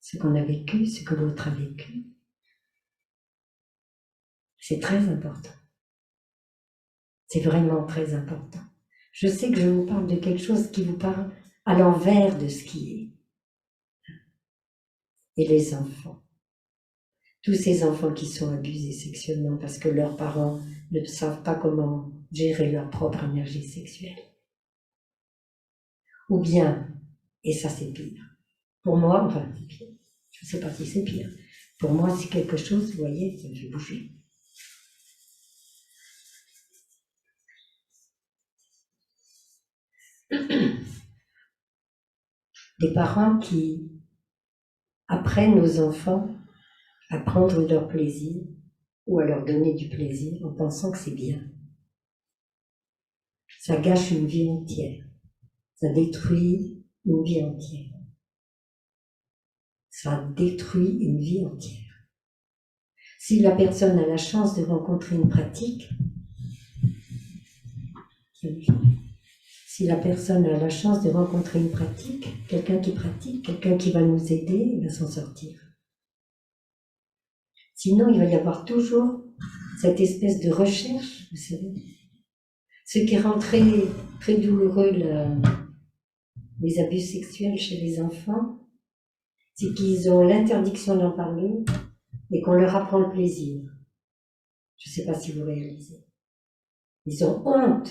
ce qu'on a vécu, ce que l'autre a vécu. C'est très important. C'est vraiment très important. Je sais que je vous parle de quelque chose qui vous parle à l'envers de ce qui est. Et les enfants. Tous ces enfants qui sont abusés sexuellement parce que leurs parents ne savent pas comment gérer leur propre énergie sexuelle. Ou bien, et ça c'est pire, pour moi, enfin c'est pire, je ne sais pas si c'est pire, Pour moi, c'est quelque chose, vous voyez, ça me fait bouger. Des parents qui apprennent aux enfants à prendre leur plaisir ou à leur donner du plaisir en pensant que c'est bien. Ça gâche une vie entière. Ça détruit une vie entière. Ça détruit une vie entière. Si la personne a la chance de rencontrer une pratique, si la personne a la chance de rencontrer une pratique, quelqu'un qui va nous aider, il va s'en sortir. Sinon, il va y avoir toujours cette espèce de recherche, vous savez. Ce qui rend très, très douloureux les abus sexuels chez les enfants, c'est qu'ils ont l'interdiction d'en parler et qu'on leur apprend le plaisir. Je ne sais pas si vous réalisez. Ils ont honte.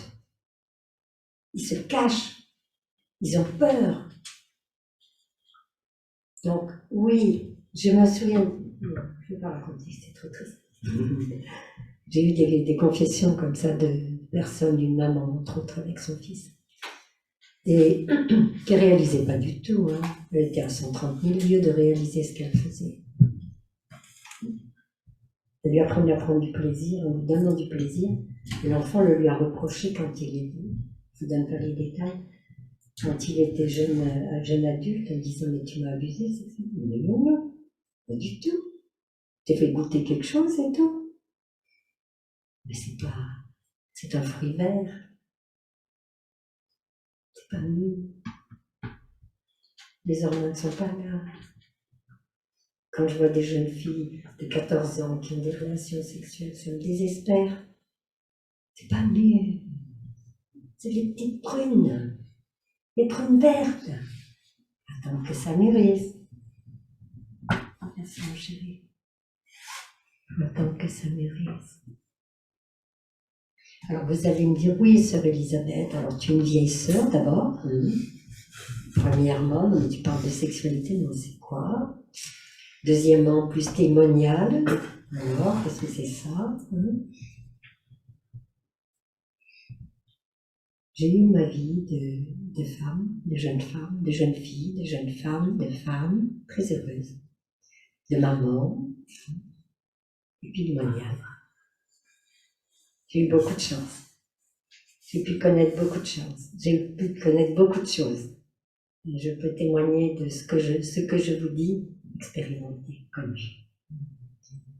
Ils se cachent. Ils ont peur. Donc, oui, je me souviens. Je ne vais pas raconter, c'est trop triste. J'ai eu des confessions comme ça de personnes, d'une maman, entre autres, avec son fils. Et qui ne réalisait pas du tout. Hein. Elle était à 130 000 lieues de réaliser ce qu'elle faisait. Elle lui apprenait à prendre du plaisir, en lui donnant du plaisir. Et l'enfant le lui a reproché quand il est, je vous donne pas les détails, quand il était jeune adulte, en disant mais tu m'as abusé, c'est ça? Mais non, pas du tout. T'es fait goûter quelque chose et tout. Mais c'est un fruit vert. C'est pas mûr. Les hormones ne sont pas là. Quand je vois des jeunes filles de 14 ans qui ont des relations sexuelles, ça me désespère. C'est pas mûr. C'est les petites prunes. Les prunes vertes. Attends que ça mûrisse. Merci mon chéri. Attends que ça mûrisse. Alors vous allez me dire, oui, sœur Elisabeth, alors tu es une vieille sœur d'abord. Premièrement, mais tu parles de sexualité, non, c'est quoi? Deuxièmement, plus témoignal. Alors, qu'est-ce que c'est ça? J'ai eu ma vie de femmes, de jeunes femmes, de jeunes filles, de jeunes femmes, de femmes très heureuses, de maman, et puis de moniale. J'ai eu beaucoup de chance. J'ai pu connaître beaucoup de chance. J'ai pu connaître beaucoup de choses. Et je peux témoigner de ce que je vous dis, expérimenter, connu.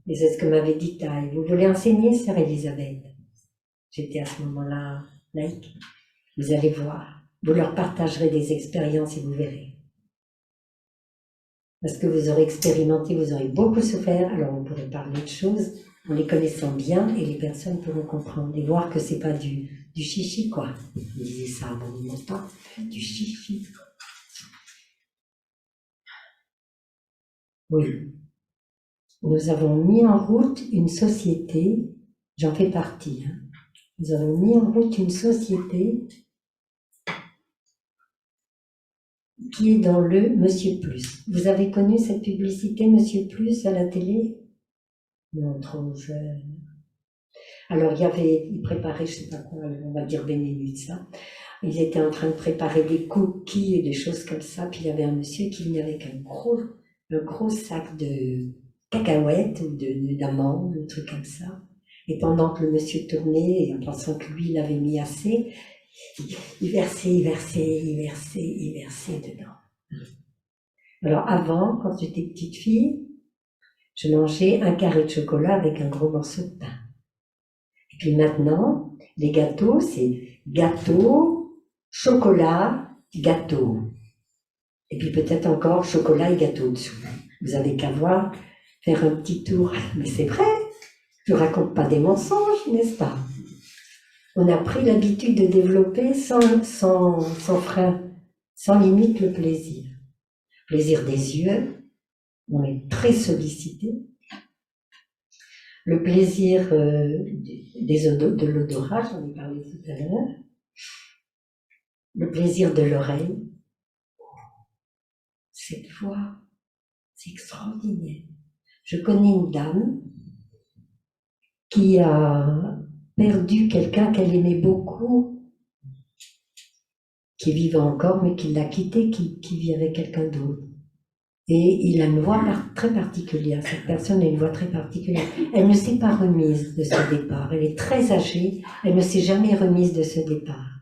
Et c'est ce que m'avait dit Taille. Vous voulez enseigner, sœur Elisabeth? J'étais à ce moment-là laïque. Vous allez voir. Vous leur partagerez des expériences et vous verrez. Parce que vous aurez expérimenté, vous aurez beaucoup souffert, alors on pourrait parler de choses en les connaissant bien et les personnes pourront comprendre et voir que c'est pas du chichi, quoi. On disait ça à un bon temps, du chichi. Oui. Nous avons mis en route une société, j'en fais partie, hein. Nous avons mis en route une société qui est dans le Monsieur Plus. Vous avez connu cette publicité Monsieur Plus à la télé? Non, trop jeune. Alors il préparait, je sais pas quoi, on va dire Benelux, ça. Il était en train de préparer des cookies et des choses comme ça, puis il y avait un monsieur qui venait avec un gros sac de cacahuètes ou d'amandes, un truc comme ça. Et pendant que le monsieur tournait, et en pensant que lui, il avait mis assez, il versait dedans. Alors avant, quand j'étais petite fille, je mangeais un carré de chocolat avec un gros morceau de pain. Et puis maintenant, les gâteaux, c'est gâteau, chocolat, gâteau. Et puis peut-être encore chocolat et gâteau dessous. Vous avez qu'à voir, faire un petit tour. Mais c'est vrai, je ne raconte pas des mensonges, n'est-ce pas? On a pris l'habitude de développer sans frein, sans limite le plaisir. Plaisir des yeux, on est très sollicité. Le plaisir de l'odorat, j'en ai parlé tout à l'heure. Le plaisir de l'oreille. Cette voix, c'est extraordinaire. Je connais une dame qui a perdu quelqu'un qu'elle aimait beaucoup, qui vivait encore, mais qui l'a quitté, qui vit avec quelqu'un d'autre. Et il a une voix très particulière. Cette personne a une voix très particulière. Elle ne s'est pas remise de ce départ. Elle est très âgée. Elle ne s'est jamais remise de ce départ.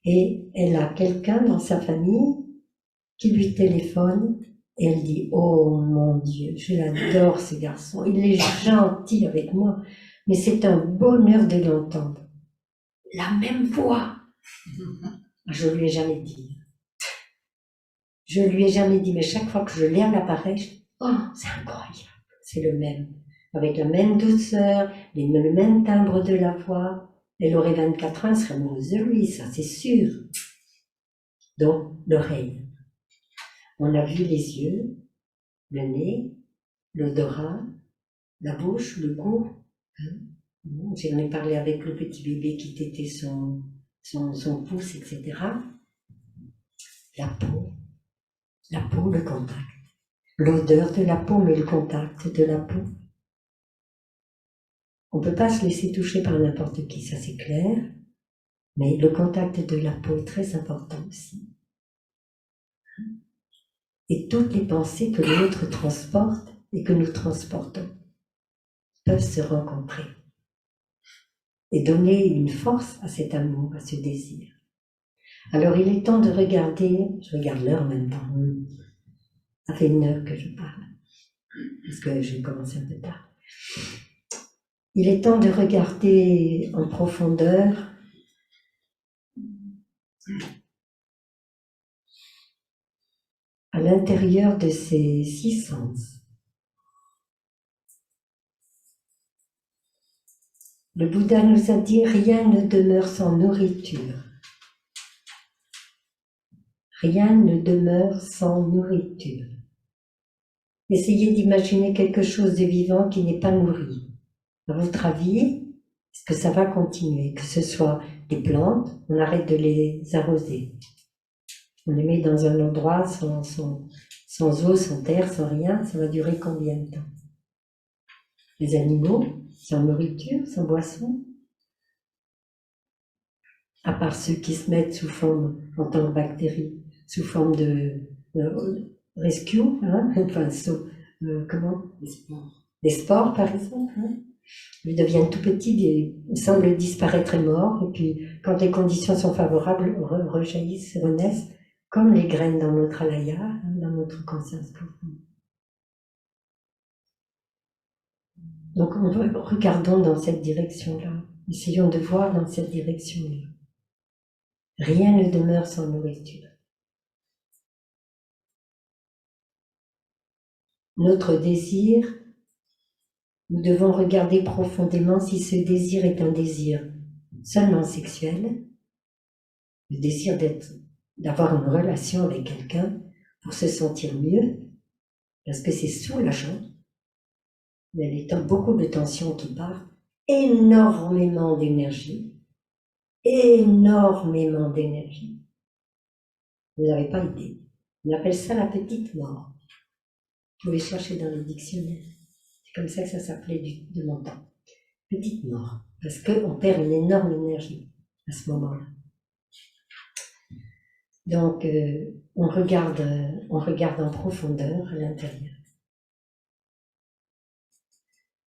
Et elle a quelqu'un dans sa famille qui lui téléphone et elle dit « Oh mon Dieu, je l'adore ce garçon. Il est gentil avec moi, mais c'est un bonheur de l'entendre. La même voix. » Je lui ai jamais dit. Je lui ai jamais dit, mais chaque fois que je lis l'appareil, oh, c'est incroyable, c'est le même. Avec la même douceur, le même timbre de la voix. Elle aurait 24 ans, elle serait amoureuse de lui, ça c'est sûr. Donc, l'oreille. On a vu les yeux, le nez, l'odorat, la bouche, le goût. J'en ai parlé avec le petit bébé qui tétait son pouce, etc. La peau, le contact. L'odeur de la peau, mais le contact de la peau. On ne peut pas se laisser toucher par n'importe qui, ça c'est clair, mais le contact de la peau est très important aussi. Et toutes les pensées que l'autre transporte et que nous transportons peuvent se rencontrer et donner une force à cet amour, à ce désir. Alors il est temps de regarder, je regarde l'heure en même temps, ça fait 1 heure que je parle, parce que j'ai commencé un peu tard. Il est temps de regarder en profondeur à l'intérieur de ces 6 sens. Le Bouddha nous a dit « Rien ne demeure sans nourriture ». Rien ne demeure sans nourriture. Essayez d'imaginer quelque chose de vivant qui n'est pas nourri. À votre avis, est-ce que ça va continuer? Que ce soit des plantes, on arrête de les arroser. On les met dans un endroit sans eau, sans terre, sans rien, ça va durer combien de temps? Les animaux, sans nourriture, sans boisson? À part ceux qui se mettent sous forme, en tant que bactéries, sous forme de rescue, hein, enfin, comment? Des spores, par exemple, hein. Ils deviennent tout petits, ils semblent disparaître et morts, et puis quand les conditions sont favorables, rejaillissent, renaissent, comme les graines dans notre alaya, hein, dans notre conscience profonde. Donc regardons dans cette direction-là, essayons de voir dans cette direction-là. Rien ne demeure sans nourriture. Notre désir, nous devons regarder profondément si ce désir est un désir seulement sexuel, le désir d'avoir une relation avec quelqu'un pour se sentir mieux, parce que c'est soulageant. Il y a beaucoup de tensions qui partent, énormément d'énergie. Énormément d'énergie. Vous n'avez pas idée. On appelle ça la petite mort. Vous pouvez chercher dans le dictionnaire. C'est comme ça que ça s'appelait de mon temps. Petite mort. Parce qu'on perd une énorme énergie à ce moment-là. Donc, on regarde en profondeur à l'intérieur.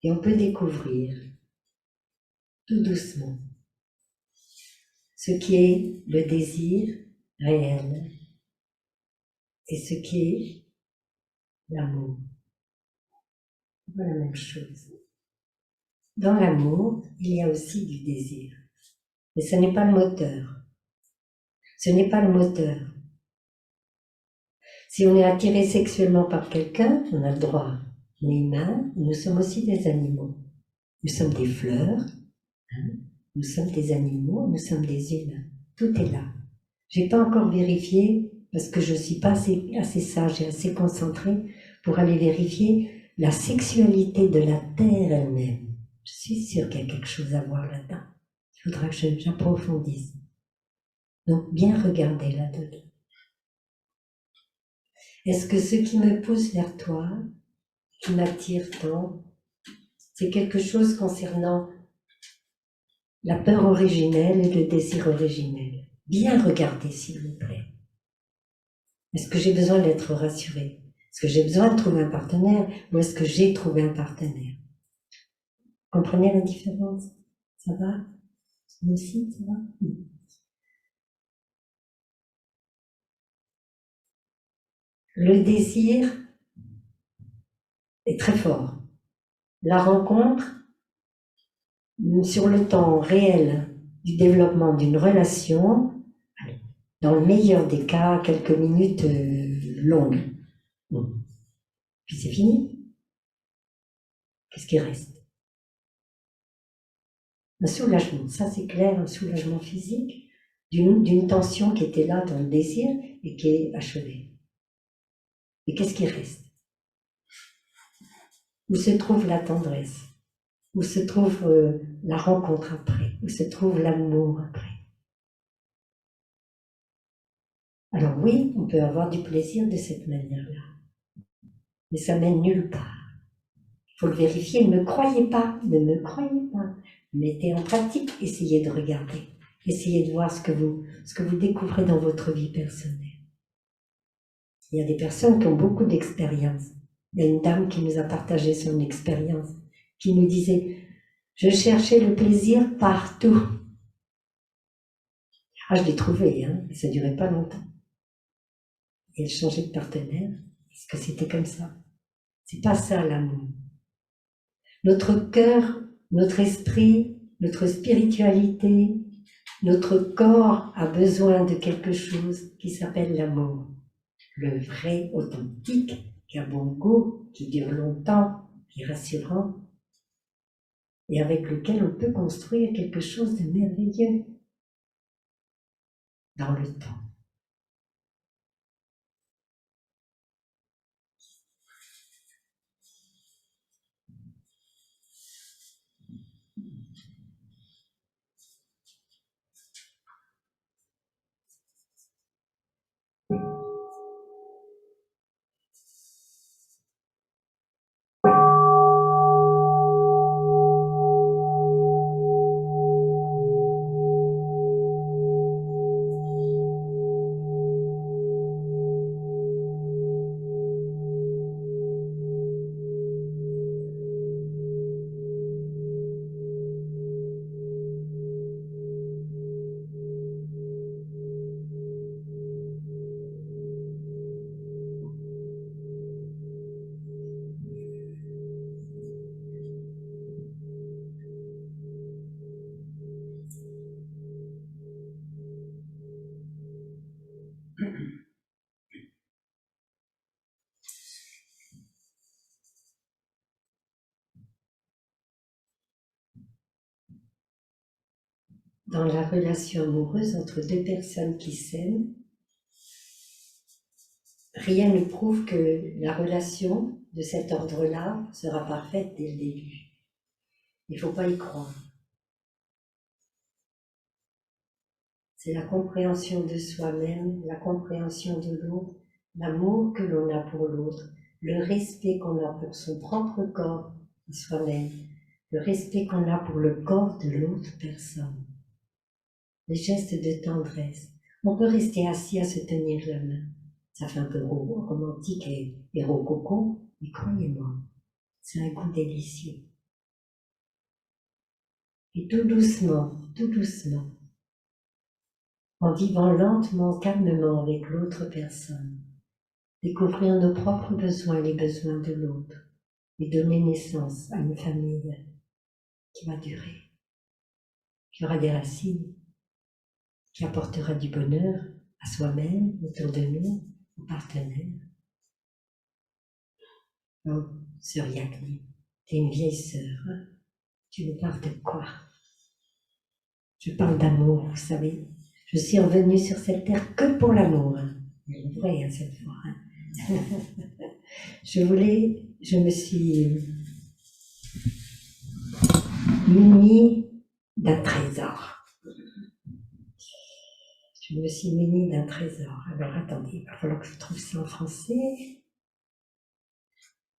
Et on peut découvrir, tout doucement, ce qui est le désir réel et ce qui est l'amour. C'est pas la même chose. Dans l'amour, il y a aussi du désir. Mais ce n'est pas le moteur. Ce n'est pas le moteur. Si on est attiré sexuellement par quelqu'un, on a le droit. On est humain, nous sommes aussi des animaux. Nous sommes des fleurs, hein, nous sommes des animaux, nous sommes des humains. Tout est là. Je n'ai pas encore vérifié, parce que je ne suis pas assez sage et assez concentrée pour aller vérifier la sexualité de la Terre elle-même. Je suis sûre qu'il y a quelque chose à voir là-dedans. Il faudra que j'approfondisse. Donc, bien regarder là-dedans. Est-ce que ce qui me pousse vers toi qui m'attire tant. C'est quelque chose concernant la peur originelle et le désir originel. Bien regarder, s'il vous plaît. Est-ce que j'ai besoin d'être rassurée? Est-ce que j'ai besoin de trouver un partenaire ou est-ce que j'ai trouvé un partenaire? Comprenez la différence? Ça va? Vous aussi, ça va? Le désir est très fort. La rencontre, sur le temps réel du développement d'une relation, dans le meilleur des cas, quelques minutes longues. Puis c'est fini. Qu'est-ce qui reste? Un soulagement, ça c'est clair, un soulagement physique d'une tension qui était là dans le désir et qui est achevée. Et qu'est-ce qui reste? Où se trouve la tendresse? Où se trouve la rencontre après? Où se trouve l'amour après? Alors oui, on peut avoir du plaisir de cette manière-là, mais ça mène nulle part. Il faut le vérifier, ne me croyez pas, ne me croyez pas. Mettez en pratique, essayez de regarder, essayez de voir ce que vous découvrez dans votre vie personnelle. Il y a des personnes qui ont beaucoup d'expérience. Il y a une dame qui nous a partagé son expérience, qui nous disait « Je cherchais le plaisir partout. » Ah, je l'ai trouvé, hein, mais ça ne durait pas longtemps. Et elle changeait de partenaire, parce que c'était comme ça. C'est pas ça l'amour. Notre cœur, notre esprit, notre spiritualité, notre corps a besoin de quelque chose qui s'appelle l'amour. Le vrai, authentique, qui a bon goût, qui dure longtemps, qui est rassurant, et avec lequel on peut construire quelque chose de merveilleux dans le temps. Dans la relation amoureuse entre deux personnes qui s'aiment, rien ne prouve que la relation de cet ordre-là sera parfaite dès le début. Il ne faut pas y croire. C'est la compréhension de soi-même, la compréhension de l'autre, l'amour que l'on a pour l'autre, le respect qu'on a pour son propre corps et soi-même, le respect qu'on a pour le corps de l'autre personne, les gestes de tendresse. On peut rester assis à se tenir la main. Ça fait un peu romantique et rococo, mais croyez-moi, c'est un goût délicieux. Et tout doucement, en vivant lentement, calmement avec l'autre personne, découvrir nos propres besoins, les besoins de l'autre, et donner naissance à une famille qui va durer, qui aura des racines, qui apportera du bonheur à soi-même, autour de nous, aux partenaires. Oh, sœur Yagni, t'es une vieille sœur, hein? Tu nous parles de quoi? Je parle d'amour, vous savez. Je suis revenue sur cette terre que pour l'amour. Hein. C'est vrai, hein, cette fois. Hein. Je me suis munie d'un trésor. Je me suis munie d'un trésor. Alors attendez, il va falloir que je trouve ça en français.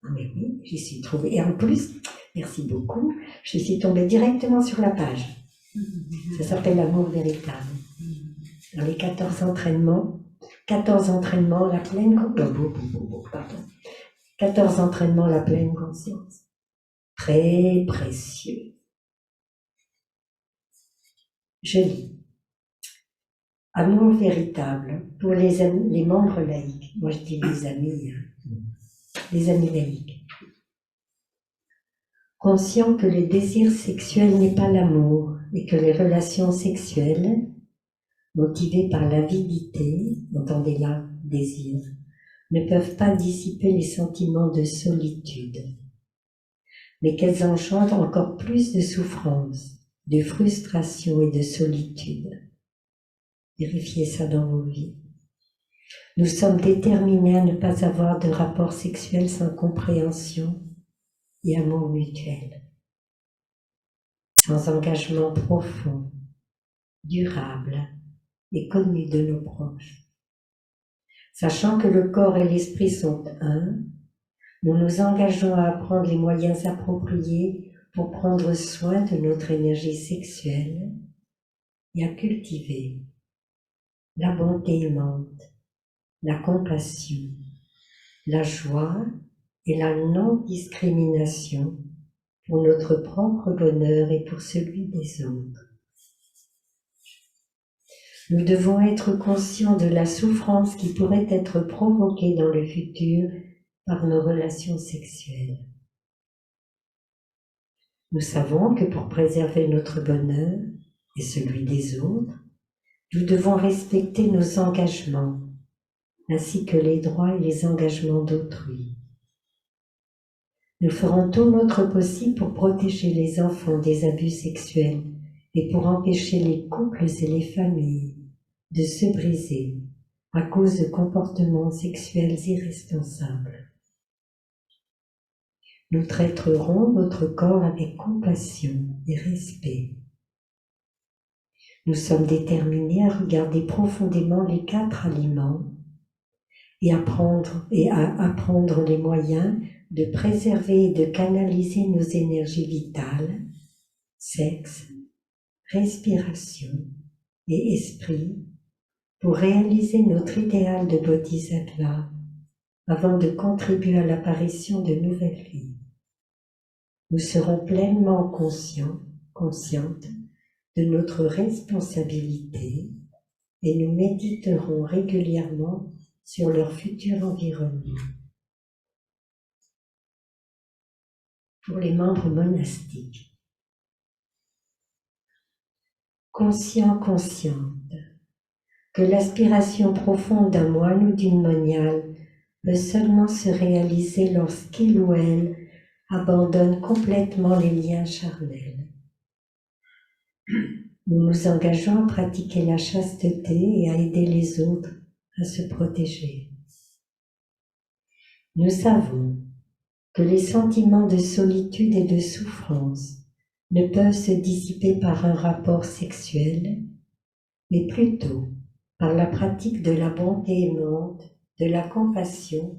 Ah mais oui, j'y suis tombée. Et en plus, merci beaucoup, je suis tombée directement sur la page. Ça s'appelle L'amour véritable. Dans les 14 entraînements, la pleine pardon. 14 entraînements, la pleine conscience. Très précieux. Je lis. Amour véritable pour les membres laïcs. Moi je dis les amis laïcs. Conscient que le désir sexuel n'est pas l'amour et que les relations sexuelles, motivées par l'avidité, entendez là, désir, ne peuvent pas dissiper les sentiments de solitude, mais qu'elles engendrent encore plus de souffrance, de frustration et de solitude. Vérifiez ça dans vos vies. Nous sommes déterminés à ne pas avoir de rapport sexuel sans compréhension et amour mutuel, sans engagement profond, durable et connu de nos proches. Sachant que le corps et l'esprit sont un, nous nous engageons à apprendre les moyens appropriés pour prendre soin de notre énergie sexuelle et à cultiver la bonté aimante, la compassion, la joie et la non-discrimination pour notre propre bonheur et pour celui des autres. Nous devons être conscients de la souffrance qui pourrait être provoquée dans le futur par nos relations sexuelles. Nous savons que pour préserver notre bonheur et celui des autres, nous devons respecter nos engagements, ainsi que les droits et les engagements d'autrui. Nous ferons tout notre possible pour protéger les enfants des abus sexuels et pour empêcher les couples et les familles de se briser à cause de comportements sexuels irresponsables. Nous traiterons notre corps avec compassion et respect. Nous sommes déterminés à regarder profondément les 4 aliments et à apprendre les moyens de préserver et de canaliser nos énergies vitales, sexe, respiration et esprit pour réaliser notre idéal de bodhisattva avant de contribuer à l'apparition de nouvelles vies. Nous serons pleinement conscientes de notre responsabilité et nous méditerons régulièrement sur leur futur environnement. Pour les membres monastiques, consciente que l'aspiration profonde d'un moine ou d'une moniale peut seulement se réaliser lorsqu'il ou elle abandonne complètement les liens charnels. Nous nous engageons à pratiquer la chasteté et à aider les autres à se protéger. Nous savons que les sentiments de solitude et de souffrance ne peuvent se dissiper par un rapport sexuel, mais plutôt par la pratique de la bonté aimante, de la compassion,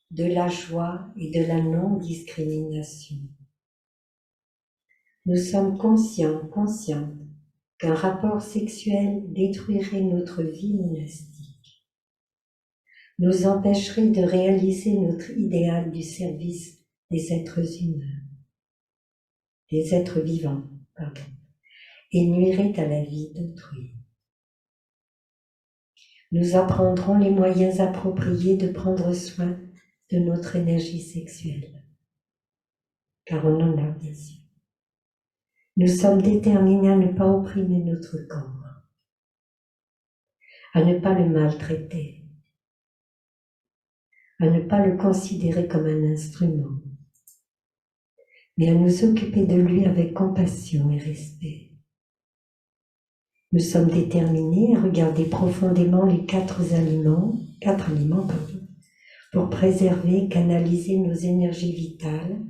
de la joie et de la non-discrimination. Nous sommes conscientes qu'un rapport sexuel détruirait notre vie monastique, nous empêcherait de réaliser notre idéal du service des êtres humains, des êtres vivants, et nuirait à la vie d'autrui. Nous apprendrons les moyens appropriés de prendre soin de notre énergie sexuelle, car on en a bien sûr. Nous sommes déterminés à ne pas opprimer notre corps, à ne pas le maltraiter, à ne pas le considérer comme un instrument, mais à nous occuper de lui avec compassion et respect. Nous sommes déterminés à regarder profondément les 4 aliments, pour préserver et canaliser nos énergies vitales,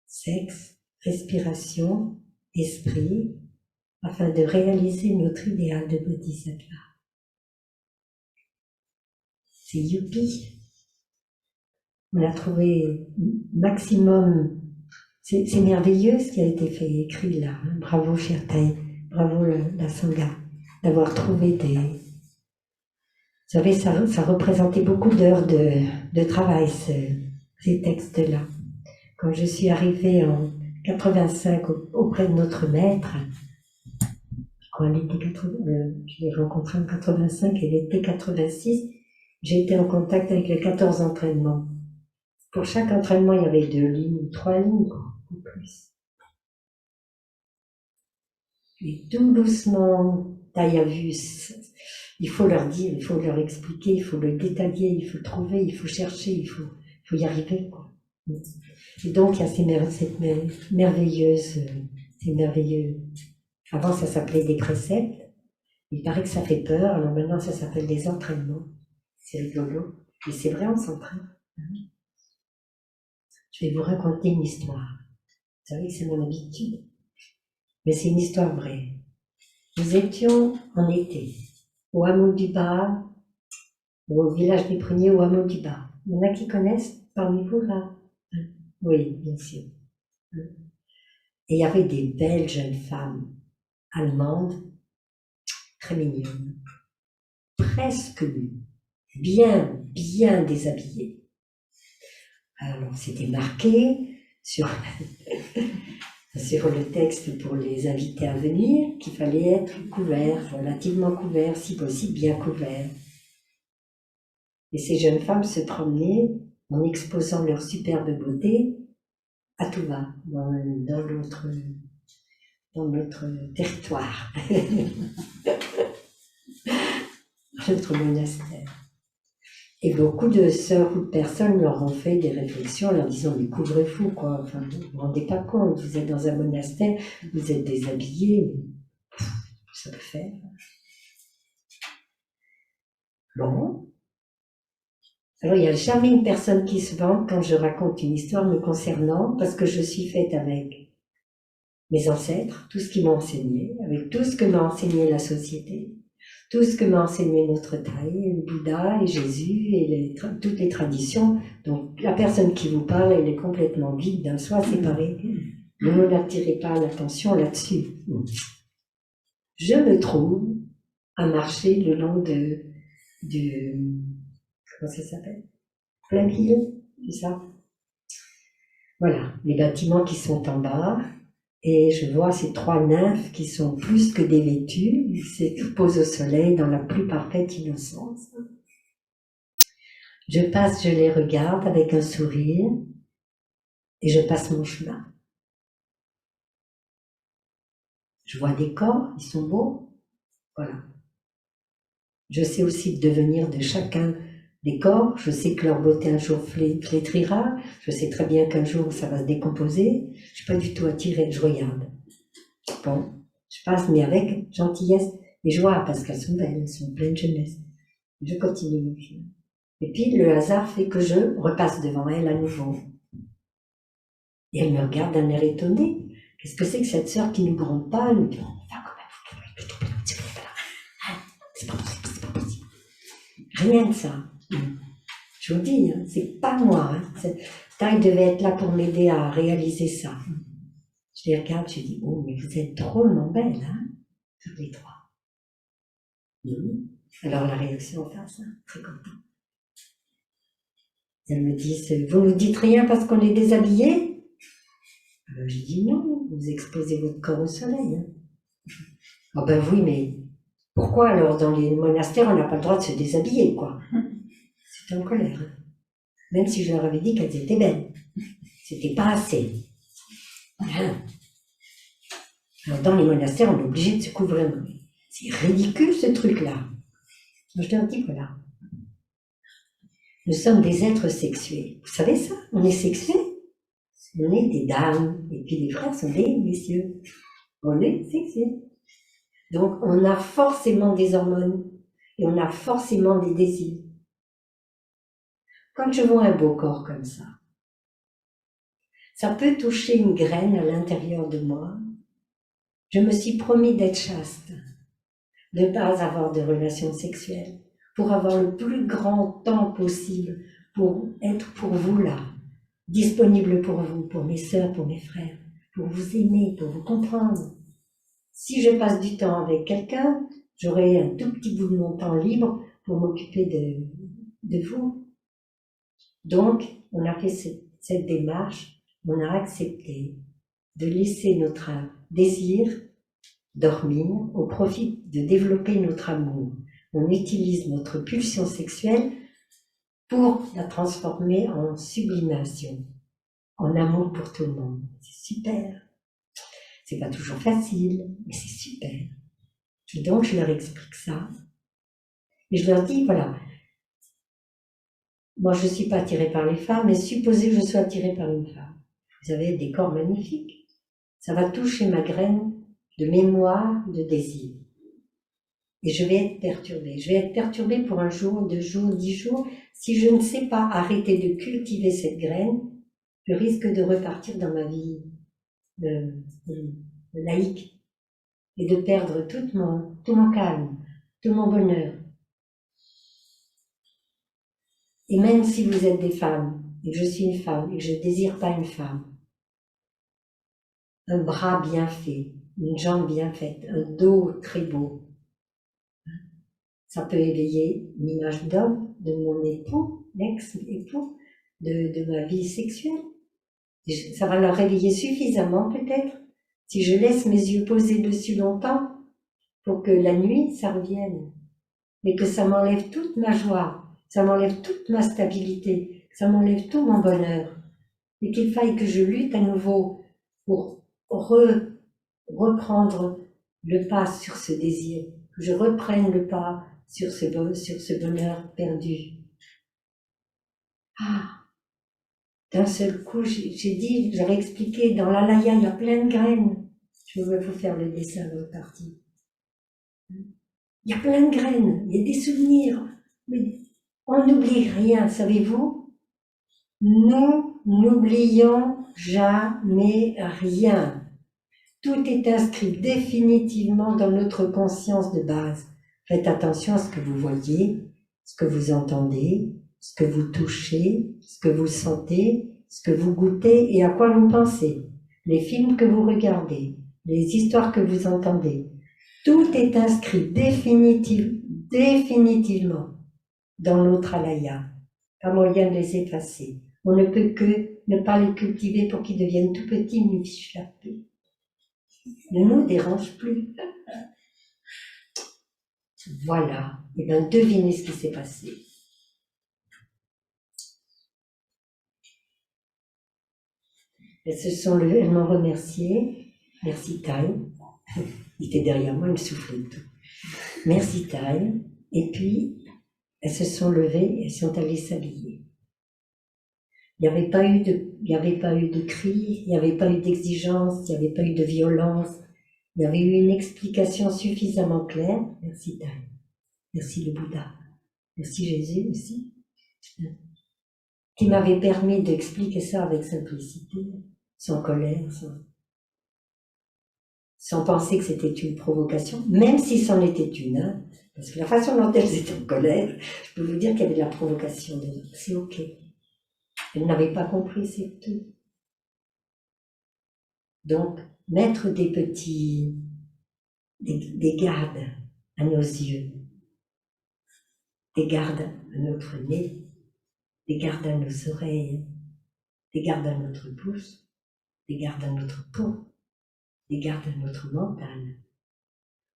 sexe, respiration, esprit, afin de réaliser notre idéal de bodhisattva. C'est youpi! On a trouvé maximum. C'est merveilleux ce qui a été fait, écrit là. Hein. Bravo Shirtai, bravo la Sangha, d'avoir trouvé des... Vous savez, ça représentait beaucoup d'heures de travail, ces textes-là. Quand je suis arrivée en 85 auprès de notre maître, quand elle était je l'ai rencontrée en 85, elle était 86, j'ai été en contact avec les 14 entraînements. Pour chaque entraînement, il y avait 2 lignes ou 3 lignes, ou plus. Et tout doucement, Taïa vu, il faut leur dire, il faut leur expliquer, il faut le détailler, il faut trouver, il faut chercher, il faut y arriver, quoi. Et donc, il y a cette merveilleuse, c'est merveilleux. Avant, ça s'appelait des préceptes. Il paraît que ça fait peur, alors maintenant, ça s'appelle des entraînements. C'est rigolo. Mais c'est vrai, on s'entraîne. Je vais vous raconter une histoire. Vous savez que c'est mon habitude. Mais c'est une histoire vraie. Nous étions en été, au hameau du Bas, au village des Pruniers, au hameau du Bas. Il y en a qui connaissent parmi vous, là? Oui, bien sûr. Et il y avait des belles jeunes femmes allemandes, très mignonnes, presque nues, bien déshabillées. Alors, c'était marqué sur le texte pour les invités à venir qu'il fallait être couvert, relativement couvert, si possible bien couvert. Et ces jeunes femmes se promenaient en exposant leur superbe beauté à tout va, dans notre territoire, notre monastère. Et beaucoup de sœurs ou de personnes leur ont fait des réflexions en leur disant « mais couvrez-vous, quoi, enfin, vous ne vous rendez pas compte, vous êtes dans un monastère, vous êtes déshabillés, ça peut faire. » Bon. Alors, il n'y a jamais une personne qui se vante quand je raconte une histoire me concernant, parce que je suis faite avec mes ancêtres, tout ce qu'ils m'ont enseigné, avec tout ce que m'a enseigné la société, tout ce que m'a enseigné notre taille, le Bouddha et Jésus et toutes les traditions. Donc, la personne qui vous parle, elle est complètement vide d'un soi séparé. Ne n'attirez pas l'attention là-dessus. Je me trouve à marcher le long du comment ça s'appelle? Plainville, c'est ça? Voilà, les bâtiments qui sont en bas. Et je vois ces 3 nymphes qui sont plus que dévêtues, ils s'exposent au soleil dans la plus parfaite innocence. Je passe, je les regarde avec un sourire et je passe mon chemin. Je vois des corps, ils sont beaux, voilà. Je sais aussi le devenir de chacun des corps, je sais que leur beauté un jour flétrira, je sais très bien qu'un jour ça va se décomposer, je ne suis pas du tout attirée, je regarde. Bon, je passe, mais avec gentillesse et joie, parce qu'elles sont belles, elles sont pleines de jeunesse. Je continue mon chemin. Et puis, le hasard fait que je repasse devant elle à nouveau. Et elle me regarde d'un air étonné. Qu'est-ce que c'est que cette sœur qui ne nous gronde pas? Elle me dit, enfin, quand même, c'est pas possible, c'est pas possible. Rien de ça. Je vous dis, hein, c'est pas moi. Hein. Taille devait être là pour m'aider à réaliser ça. Je les regarde, je dis, oh, mais vous êtes drôlement belles, hein, toutes les 3. Alors la réaction en face, hein, très contente. Elles me disent, vous ne nous dites rien parce qu'on est déshabillés? Je dis non, vous exposez votre corps au soleil. Hein. Oh ben oui, mais pourquoi alors dans les monastères on n'a pas le droit de se déshabiller, quoi? C'était en colère. Hein. Même si je leur avais dit qu'elles étaient belles. C'était pas assez. Hein. Alors dans les monastères, on est obligé de se couvrir. C'est ridicule ce truc-là. Je leur dis voilà. Nous sommes des êtres sexués. Vous savez ça? On est sexués. On est des dames. Et puis les frères sont des messieurs. On est sexués. Donc on a forcément des hormones. Et on a forcément des désirs. Quand je vois un beau corps comme ça peut toucher une graine à l'intérieur de moi. Je me suis promis d'être chaste. De ne pas avoir de relations sexuelles. Pour avoir le plus grand temps possible pour être pour vous là, disponible pour vous, pour mes sœurs, pour mes frères, pour vous aimer, pour vous comprendre. Si je passe du temps avec quelqu'un, j'aurai un tout petit bout de mon temps libre pour m'occuper de vous. Donc, on a fait cette démarche, on a accepté de laisser notre désir dormir au profit de développer notre amour. On utilise notre pulsion sexuelle pour la transformer en sublimation, en amour pour tout le monde. C'est super. C'est pas toujours facile, mais c'est super. Et donc, je leur explique ça. Et je leur dis, voilà, moi, je ne suis pas attirée par les femmes, mais supposez que je sois attirée par une femme. Vous avez des corps magnifiques. Ça va toucher ma graine de mémoire, de désir. Et je vais être perturbée. Je vais être perturbée pour 1 jour, 2 jours, 10 jours. Si je ne sais pas arrêter de cultiver cette graine, je risque de repartir dans ma vie de laïque et de perdre tout mon calme, tout mon bonheur. Et même si vous êtes des femmes, et que je suis une femme, et que je ne désire pas une femme, un bras bien fait, une jambe bien faite, un dos très beau, ça peut éveiller une image d'homme, de mon époux, l'ex-époux, de ma vie sexuelle. Ça va leur réveiller suffisamment peut-être, si je laisse mes yeux posés dessus longtemps, pour que la nuit, ça revienne. Mais que ça m'enlève toute ma joie, ça m'enlève toute ma stabilité, ça m'enlève tout mon bonheur. Et qu'il faille que je lutte à nouveau pour reprendre le pas sur ce désir, que je reprenne le pas sur ce bonheur perdu. Ah, d'un seul coup, j'avais expliqué, dans l'alaya, il y a plein de graines. Je vais vous faire le dessin de l'autre partie. Il y a plein de graines, il y a des souvenirs, mais on n'oublie rien, savez-vous? Nous n'oublions jamais rien. Tout est inscrit définitivement dans notre conscience de base. Faites attention à ce que vous voyez, ce que vous entendez, ce que vous touchez, ce que vous sentez, ce que vous goûtez et à quoi vous pensez. Les films que vous regardez, les histoires que vous entendez. Tout est inscrit définitivement dans notre alaya. Pas moyen de les effacer. On ne peut que ne pas les cultiver pour qu'ils deviennent tout petits, nous fiche la paix. Ne nous dérange plus. Voilà. Et bien, devinez ce qui s'est passé. Elles m'ont remercié. Merci Taille. Il était derrière moi, il me soufflait tout. Merci Taille. Et puis, elles se sont levées et elles sont allées s'habiller. Il n'y avait pas eu de cris, il n'y avait pas eu d'exigence, il n'y avait pas eu de violence. Il y avait eu une explication suffisamment claire. Merci Taille. Merci le Bouddha. Merci Jésus aussi. Qui m'avait permis d'expliquer ça avec simplicité, sans colère, sans penser que c'était une provocation, même si c'en était une, hein, parce que la façon dont elles étaient en colère, je peux vous dire qu'il y avait de la provocation dedans. C'est ok. Elles n'avaient pas compris, c'est tout. Donc, mettre des gardes à nos yeux, des gardes à notre nez, des gardes à nos oreilles, des gardes à notre bouche, des gardes à notre peau, des gardes à notre mental,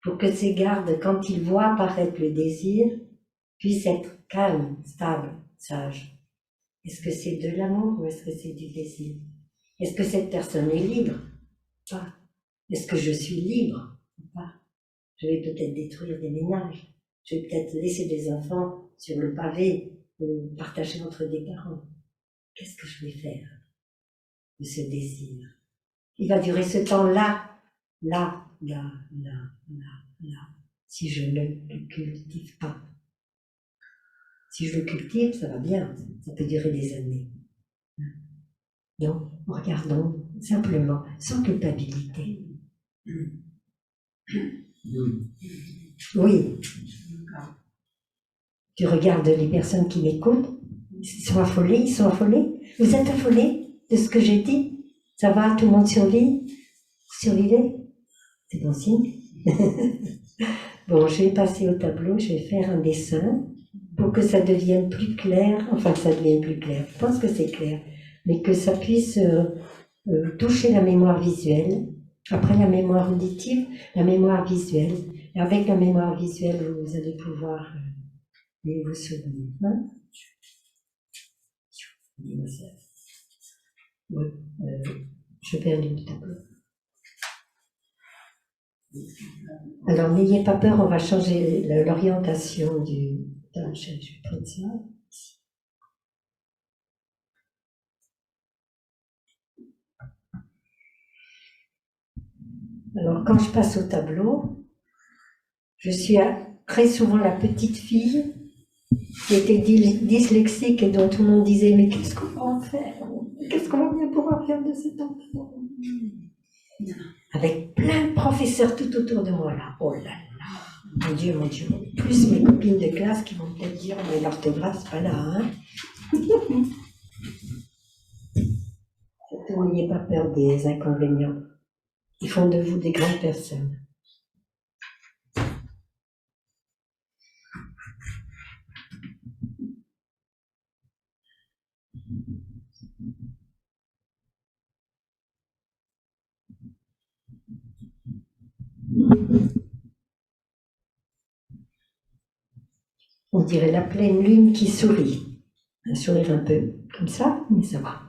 pour que ces gardes, quand ils voient apparaître le désir, puissent être calmes, stables, sages. Est-ce que c'est de l'amour ou est-ce que c'est du désir? Est-ce que cette personne est libre? Pas. Est-ce que je suis libre? Pas. Je vais peut-être détruire des ménages. Je vais peut-être laisser des enfants sur le pavé, partager entre des parents. Qu'est-ce que je vais faire de ce désir? Il va durer ce temps-là, là, si je ne le cultive pas. Si je le cultive, ça va bien, ça peut durer des années. Donc, regardons simplement, sans culpabilité. Oui. Tu regardes les personnes qui m'écoutent, Ils sont affolés, ils sont affolés. Vous êtes affolés de ce que j'ai dit? Ça va, tout le monde survit? Vous survivez? C'est bon signe. Bon, je vais passer au tableau, je vais faire un dessin pour que ça devienne plus clair, enfin que ça devienne plus clair, je pense que c'est clair, mais que ça puisse toucher la mémoire visuelle, après la mémoire auditive, la mémoire visuelle, et avec la mémoire visuelle, vous allez pouvoir vous souvenir. Hein? Oui, je perds le tableau. Alors, n'ayez pas peur, on va changer l'orientation du... Attends, je vais prendre ça. Alors, quand je passe au tableau, je suis très souvent la petite fille qui était dyslexique et dont tout le monde disait « Mais qu'est-ce qu'on va en faire? Qu'est-ce qu'on va bien pouvoir faire de cet enfant ?» Avec plein de professeurs tout autour de moi, là. Oh là là, mon Dieu, mon Dieu. Plus mes copines de classe qui vont peut-être dire « Mais l'orthographe, c'est pas là, hein ?» Surtout, n'ayez pas peur des inconvénients. Ils font de vous des grandes personnes. On dirait la pleine lune qui sourit. Un sourire un peu comme ça, mais ça va.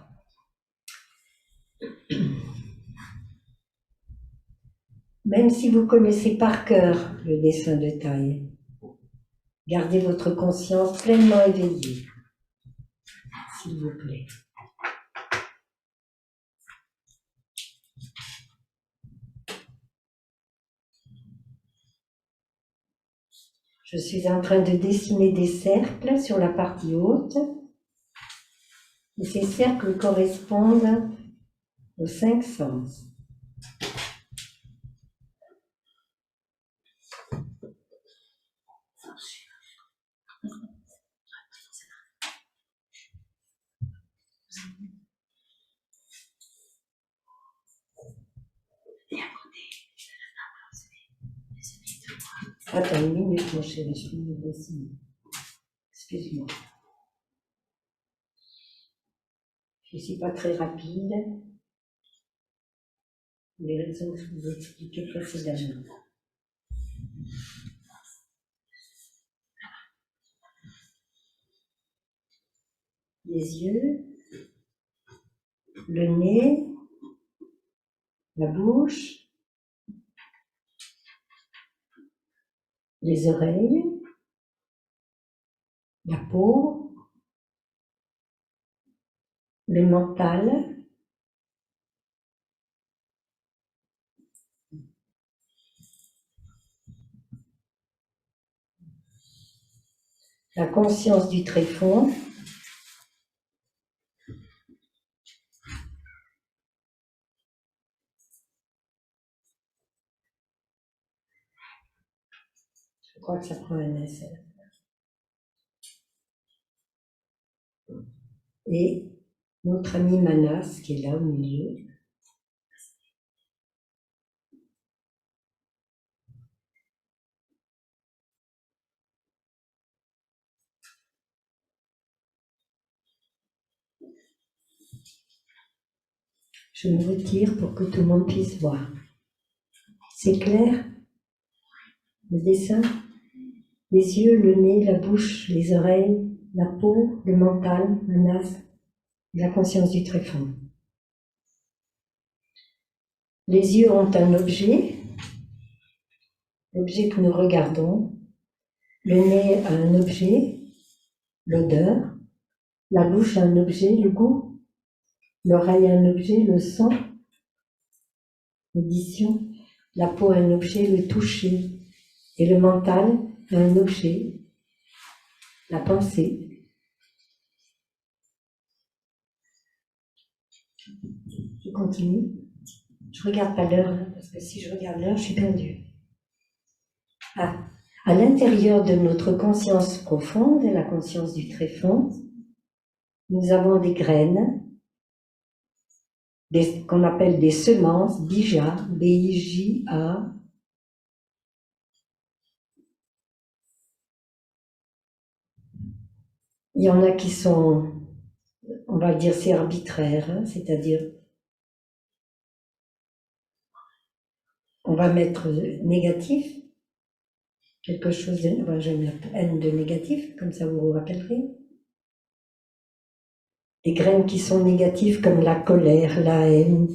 Même si vous connaissez par cœur le dessin de taille, gardez votre conscience pleinement éveillée, s'il vous plaît. Je suis en train de dessiner des cercles sur la partie haute. Et ces cercles correspondent aux 5 sens. Attends une minute, mon chéri, je finis de dessiner. Excuse-moi. Je ne suis pas très rapide. Les raisons que je vous ai expliquées précédemment. Les yeux, le nez, la bouche, les oreilles, la peau, le mental, la conscience du tréfonds, je crois que ça prend un essai, et notre ami Manas qui est là au milieu. Je me retire pour que tout le monde puisse voir. C'est clair? Le dessin? Les yeux, le nez, la bouche, les oreilles, la peau, le mental, Manas, la conscience du tréfonds. Les yeux ont un objet, l'objet que nous regardons. Le nez a un objet, l'odeur. La bouche a un objet, le goût. L'oreille a un objet, le son, l'audition. La peau a un objet, le toucher. Et le mental a un objet, la pensée. Je continue. Je regarde pas l'heure, hein, parce que si je regarde l'heure, je suis perdue. À l'intérieur de notre conscience profonde, la conscience du tréfonds, nous avons des graines, qu'on appelle des semences, bija, B-I-J-A. Il y en a qui sont, on va dire, c'est arbitraire, hein, c'est-à-dire, on va mettre négatif, quelque chose de, enfin, je vais mettre N de négatif, comme ça vous vous rappellerez. Des graines qui sont négatives comme la colère, la haine,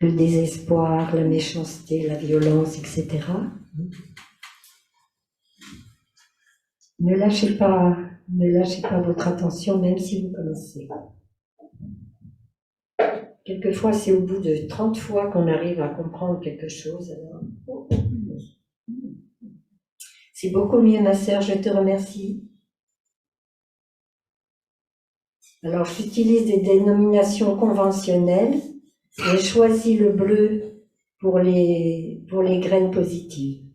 le désespoir, la méchanceté, la violence, etc. Ne lâchez pas votre attention, même si vous commencez. Quelquefois, c'est au bout de 30 fois qu'on arrive à comprendre quelque chose. Alors, c'est beaucoup mieux, ma sœur, je te remercie. Alors, j'utilise des dénominations conventionnelles. J'ai choisi le bleu pour les graines positives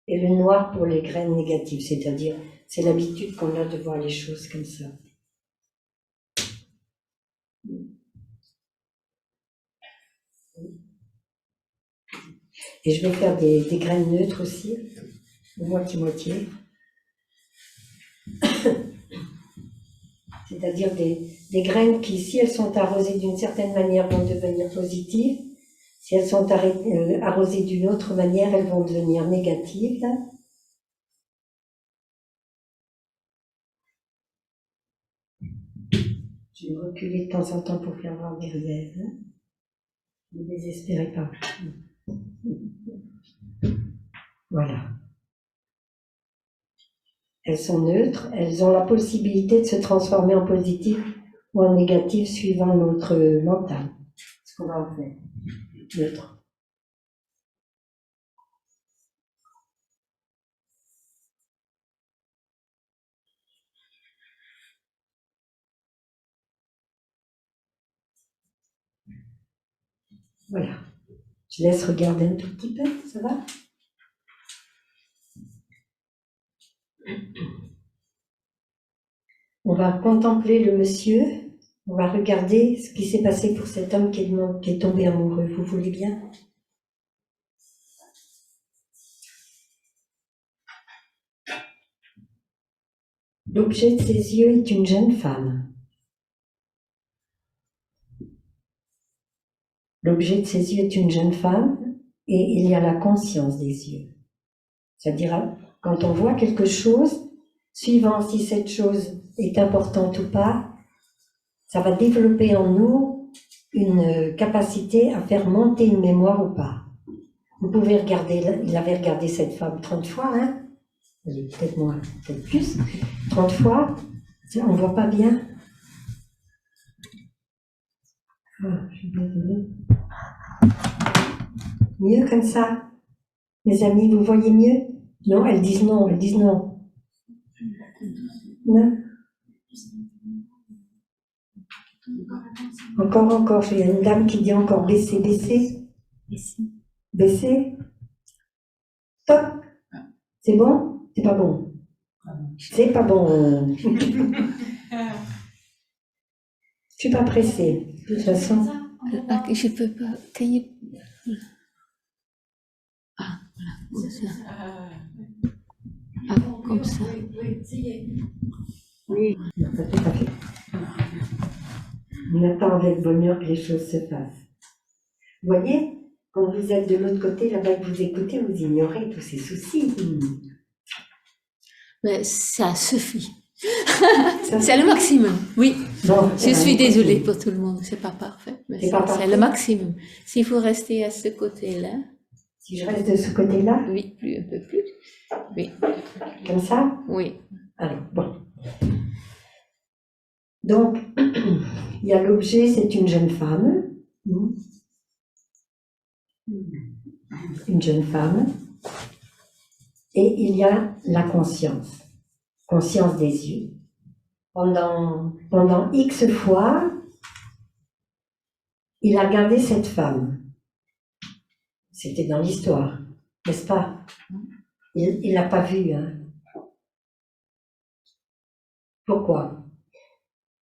et le noir pour les graines négatives, c'est-à-dire, c'est l'habitude qu'on a de voir les choses comme ça. Et je vais faire des graines neutres aussi, moitié-moitié. C'est-à-dire des graines qui, si elles sont arrosées d'une certaine manière, vont devenir positives. Si elles sont arrosées d'une autre manière, elles vont devenir négatives. Je vais reculer de temps en temps pour faire voir mes rêves. Ne désespérez pas. Voilà. Elles sont neutres, elles ont la possibilité de se transformer en positif ou en négatif suivant notre mental. Ce qu'on va en faire. Neutre. Voilà. Je laisse regarder un tout petit peu, ça va? On va contempler le monsieur, on va regarder ce qui s'est passé pour cet homme qui est tombé amoureux. Vous voulez bien? L'objet de ses yeux est une jeune femme. L'objet de ses yeux est une jeune femme et il y a la conscience des yeux. C'est-à-dire, quand on voit quelque chose, suivant si cette chose est importante ou pas, ça va développer en nous une capacité à faire monter une mémoire ou pas. Vous pouvez regarder, il avait regardé cette femme 30 fois, hein? Peut-être moins, peut-être plus, 30 fois, on ne voit pas bien. Ah, je suis désolée. Mieux comme ça? Mes amis, vous voyez mieux? Non, elles disent non, elles disent non. Non? Encore, il y a une dame qui dit encore baisser. Baisser. Stop. C'est bon? C'est pas bon. C'est pas bon. Je suis pas pressée. De toute façon. Je peux pas. Ah, voilà. Ah, comme ça. Oui, tout à fait. On attend avec bonheur que les choses se fassent. Vous voyez, quand vous êtes de l'autre côté, là-bas que vous écoutez, vous ignorez tous ces soucis. Mais ça suffit. C'est le maximum, oui. Bon, je suis désolée pour tout le monde, c'est pas parfait, mais c'est le maximum. S'il faut rester à ce côté-là. Si je reste de ce côté-là? Oui, un peu plus. Oui. Comme ça? Oui. Alors, bon. Donc, il y a l'objet, c'est une jeune femme. Une jeune femme. Et il y a la conscience des yeux. Pendant X fois, il a regardé cette femme. C'était dans l'histoire, n'est-ce pas? Il l'a pas vue. Hein. Pourquoi?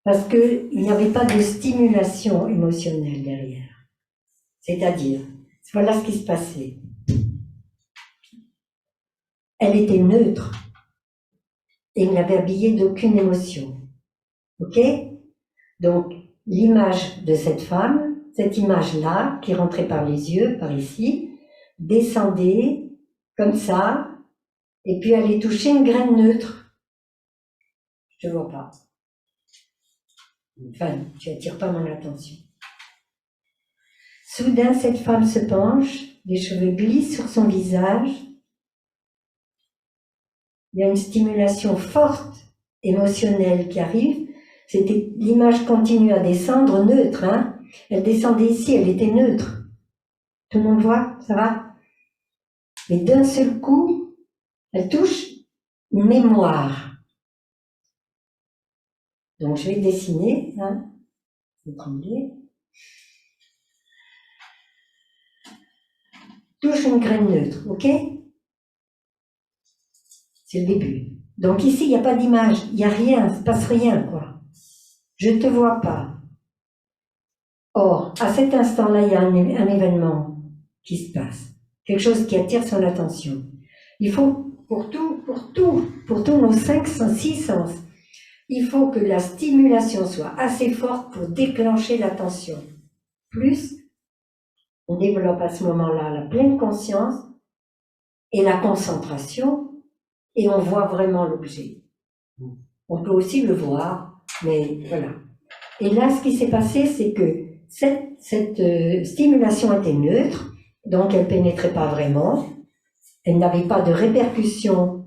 Parce qu'il n'y avait pas de stimulation émotionnelle derrière. C'est-à-dire, voilà ce qui se passait. Elle était neutre et il n'avait habillé d'aucune émotion. Ok? Donc, l'image de cette femme, cette image-là, qui rentrait par les yeux, par ici, descendait comme ça, et puis allait toucher une graine neutre. Je ne vois pas. Enfin, tu n'attires pas mon attention. Soudain, cette femme se penche, les cheveux glissent sur son visage. Il y a une stimulation forte, émotionnelle qui arrive. C'était, l'image continue à descendre, neutre, hein. Elle descendait ici, elle était neutre. Tout le monde voit, ça va? Mais d'un seul coup, elle touche une mémoire. Donc je vais dessiner, hein. Vous tremblez. Touche une graine neutre, ok? C'est le début. Donc ici, il n'y a pas d'image, il n'y a rien, il ne se passe rien, quoi. Je ne te vois pas. Or, à cet instant-là, il y a un événement qui se passe, quelque chose qui attire son attention. Il faut, pour tous nos 5 sens, 6 sens, il faut que la stimulation soit assez forte pour déclencher l'attention. Plus, on développe à ce moment-là la pleine conscience et la concentration, et on voit vraiment l'objet. On peut aussi le voir, mais voilà. Et là, ce qui s'est passé, c'est que cette stimulation était neutre, donc elle pénétrait pas vraiment, elle n'avait pas de répercussion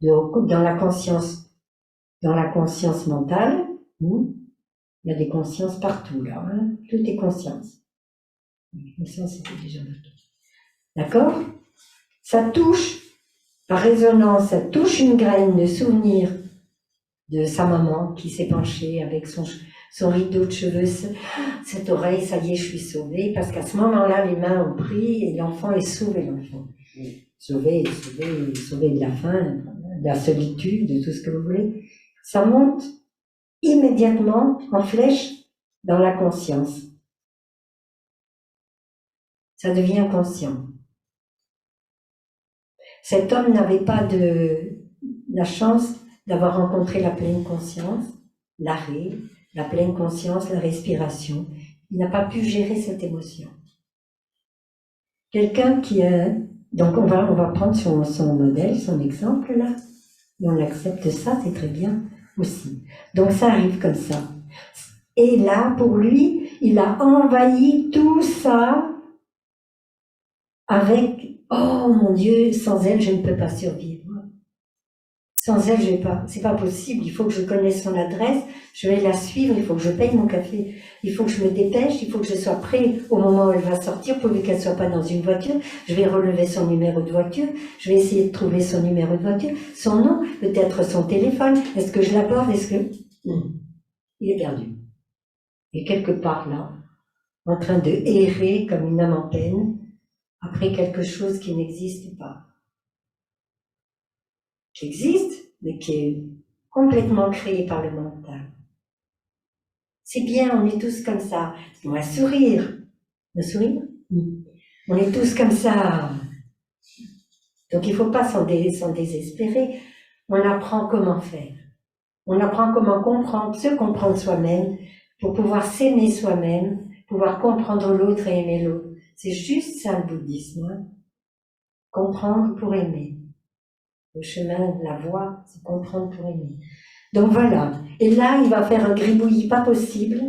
dans la conscience mentale. Il y a des consciences partout là, hein. Tout est conscience. La conscience était déjà marquée. D'accord? Ça touche, par résonance, ça touche une graine de souvenir de sa maman qui s'est penchée avec son rideau de cheveux, cette oreille, ça y est, je suis sauvée, parce qu'à ce moment-là, les mains ont pris et l'enfant est sauvé, l'enfant. Sauvé de la faim, de la solitude, de tout ce que vous voulez. Ça monte immédiatement en flèche dans la conscience. Ça devient conscient. Cet homme n'avait pas la chance d'avoir rencontré la pleine conscience, l'arrêt, la pleine conscience, la respiration. Il n'a pas pu gérer cette émotion. Quelqu'un qui a... Donc on va prendre son modèle, son exemple là, et on accepte ça, c'est très bien aussi. Donc ça arrive comme ça. Et là, pour lui, il a envahi tout ça avec « Oh mon Dieu, sans elle, je ne peux pas survivre. Sans elle, je vais pas. C'est pas possible. Il faut que je connaisse son adresse. Je vais la suivre. Il faut que je paye mon café. Il faut que je me dépêche. Il faut que je sois prêt au moment où elle va sortir, pourvu qu'elle soit pas dans une voiture. Je vais relever son numéro de voiture. Je vais essayer de trouver son numéro de voiture, son nom, peut-être son téléphone. Est-ce que je l'aborde? Est-ce que il est perdu. Il est quelque part là, en train de errer comme une âme en peine après quelque chose qui n'existe pas. Qui existe, mais qui est complètement créé par le mental. C'est bien, on est tous comme ça. On va sourire. Le sourire? On est tous comme ça. Donc il ne faut pas s'en désespérer. On apprend comment faire. On apprend comment comprendre, se comprendre soi-même, pour pouvoir s'aimer soi-même, pouvoir comprendre l'autre et aimer l'autre. C'est juste ça le bouddhisme. Hein? Comprendre pour aimer. Le chemin de la voie, c'est comprendre pour aimer. Donc voilà. Et là, il va faire un gribouillis pas possible.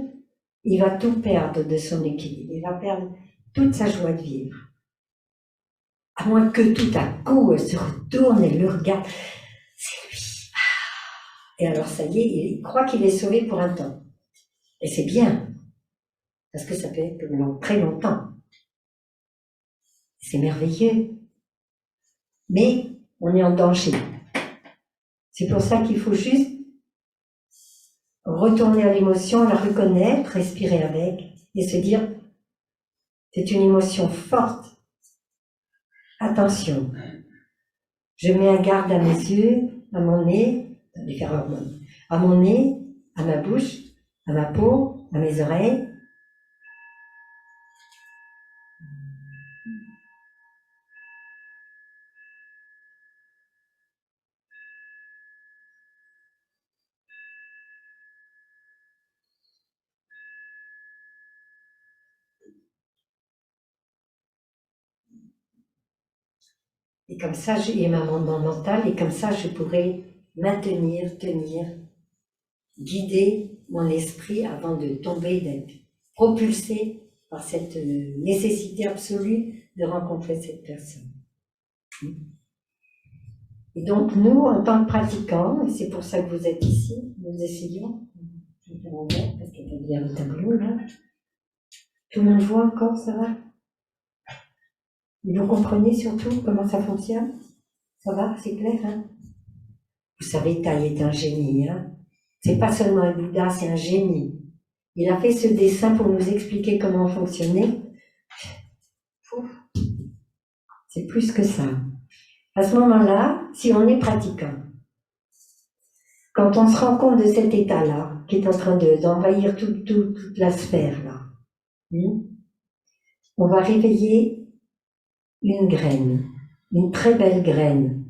Il va tout perdre de son équilibre. Il va perdre toute sa joie de vivre. À moins que tout à coup, elle se retourne et le regarde. C'est lui. Et alors, ça y est, il croit qu'il est sauvé pour un temps. Et c'est bien. Parce que ça peut être très longtemps. C'est merveilleux. Mais on est en danger. C'est pour ça qu'il faut juste retourner à l'émotion, la reconnaître, respirer avec, et se dire, c'est une émotion forte. Attention, je mets un garde à mes yeux, à mon nez, à mon nez, à ma bouche, à ma peau, à mes oreilles. Et comme ça, j'ai ma maman mentale, et comme ça, je pourrais maintenir, tenir, guider mon esprit avant de tomber, d'être propulsé par cette nécessité absolue de rencontrer cette personne. Et donc, nous, en tant que pratiquants, et c'est pour ça que vous êtes ici, nous essayons, parce qu'il y a bien le tableau là. Tout le monde voit encore, ça va? Et vous comprenez surtout comment ça fonctionne? Ça va? C'est clair, hein? Vous savez, Tai est un génie, hein? C'est pas seulement un Bouddha, c'est un génie. Il a fait ce dessin pour nous expliquer comment fonctionner. C'est plus que ça. À ce moment-là, si on est pratiquant, quand on se rend compte de cet état-là, qui est en train d'envahir toute la sphère, là, on va réveiller une graine, une très belle graine,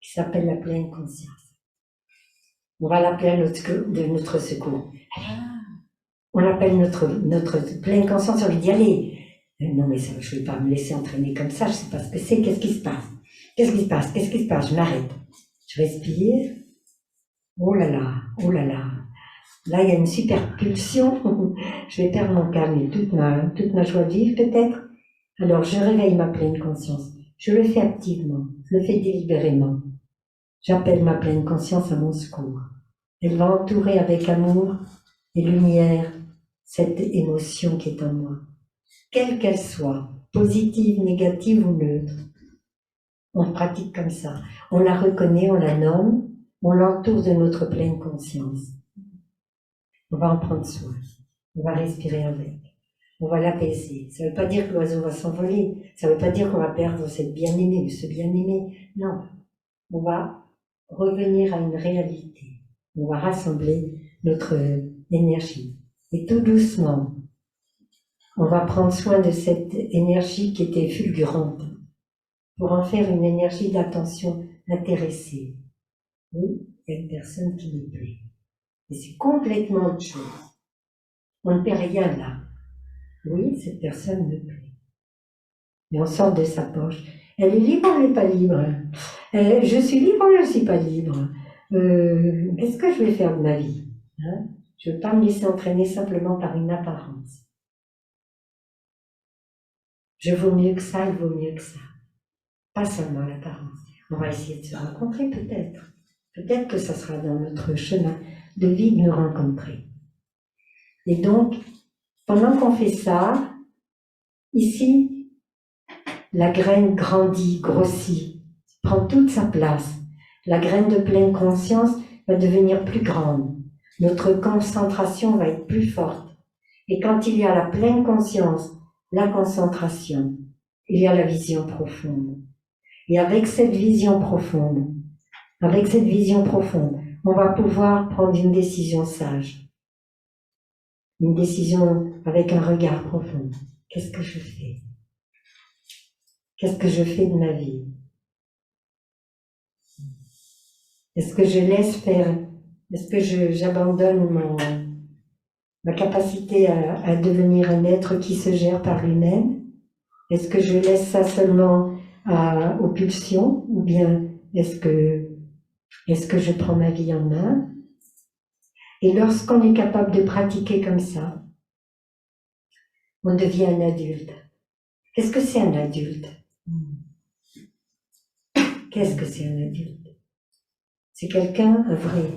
qui s'appelle la pleine conscience. On va l'appeler de notre secours. On l'appelle notre pleine conscience, on lui dit, allez, non mais ça, je ne vais pas me laisser entraîner comme ça, je ne sais pas ce que c'est, qu'est-ce qui se passe? Qu'est-ce qui se passe? Qu'est-ce qui se passe? Je m'arrête. Je respire. Oh là là, oh là là. Là, il y a une super pulsion. Je vais perdre mon calme et toute ma joie de vivre peut-être. Alors, je réveille ma pleine conscience. Je le fais activement, je le fais délibérément. J'appelle ma pleine conscience à mon secours. Elle va entourer avec amour et lumière cette émotion qui est en moi. Quelle qu'elle soit, positive, négative ou neutre. On pratique comme ça. On la reconnaît, on la nomme, on l'entoure de notre pleine conscience. On va en prendre soin. On va respirer avec. On va l'apaiser. Ça ne veut pas dire que l'oiseau va s'envoler. Ça ne veut pas dire qu'on va perdre cette bien-aimée ou ce bien-aimé. Non. On va revenir à une réalité. On va rassembler notre énergie. Et tout doucement, on va prendre soin de cette énergie qui était fulgurante pour en faire une énergie d'attention intéressée. Oui, il y a une personne qui me plaît. Et c'est complètement autre chose. On ne perd rien là. Oui, cette personne me plaît. Et on sort de sa poche. Elle est libre, elle n'est pas libre. Je suis libre, je ne suis pas libre. Qu'est-ce que je vais faire de ma vie? Je ne veux pas me laisser entraîner simplement par une apparence. Je vaux mieux que ça, il vaut mieux que ça. Pas seulement l'apparence. On va essayer de se rencontrer peut-être. Peut-être que ça sera dans notre chemin de vie de nous rencontrer. Et donc, pendant qu'on fait ça, ici, la graine grandit, grossit, prend toute sa place. La graine de pleine conscience va devenir plus grande. Notre concentration va être plus forte. Et quand il y a la pleine conscience, la concentration, il y a la vision profonde. Et avec cette vision profonde, on va pouvoir prendre une décision sage. Une décision avec un regard profond. Qu'est-ce que je fais? Qu'est-ce que je fais de ma vie? Est-ce que je laisse faire? Est-ce que j'abandonne ma capacité à devenir un être qui se gère par lui-même? Est-ce que je laisse ça seulement aux pulsions? Ou bien est-ce que je prends ma vie en main? Et lorsqu'on est capable de pratiquer comme ça, on devient un adulte. Qu'est-ce que c'est un adulte? Qu'est-ce que c'est un adulte? C'est quelqu'un, un vrai,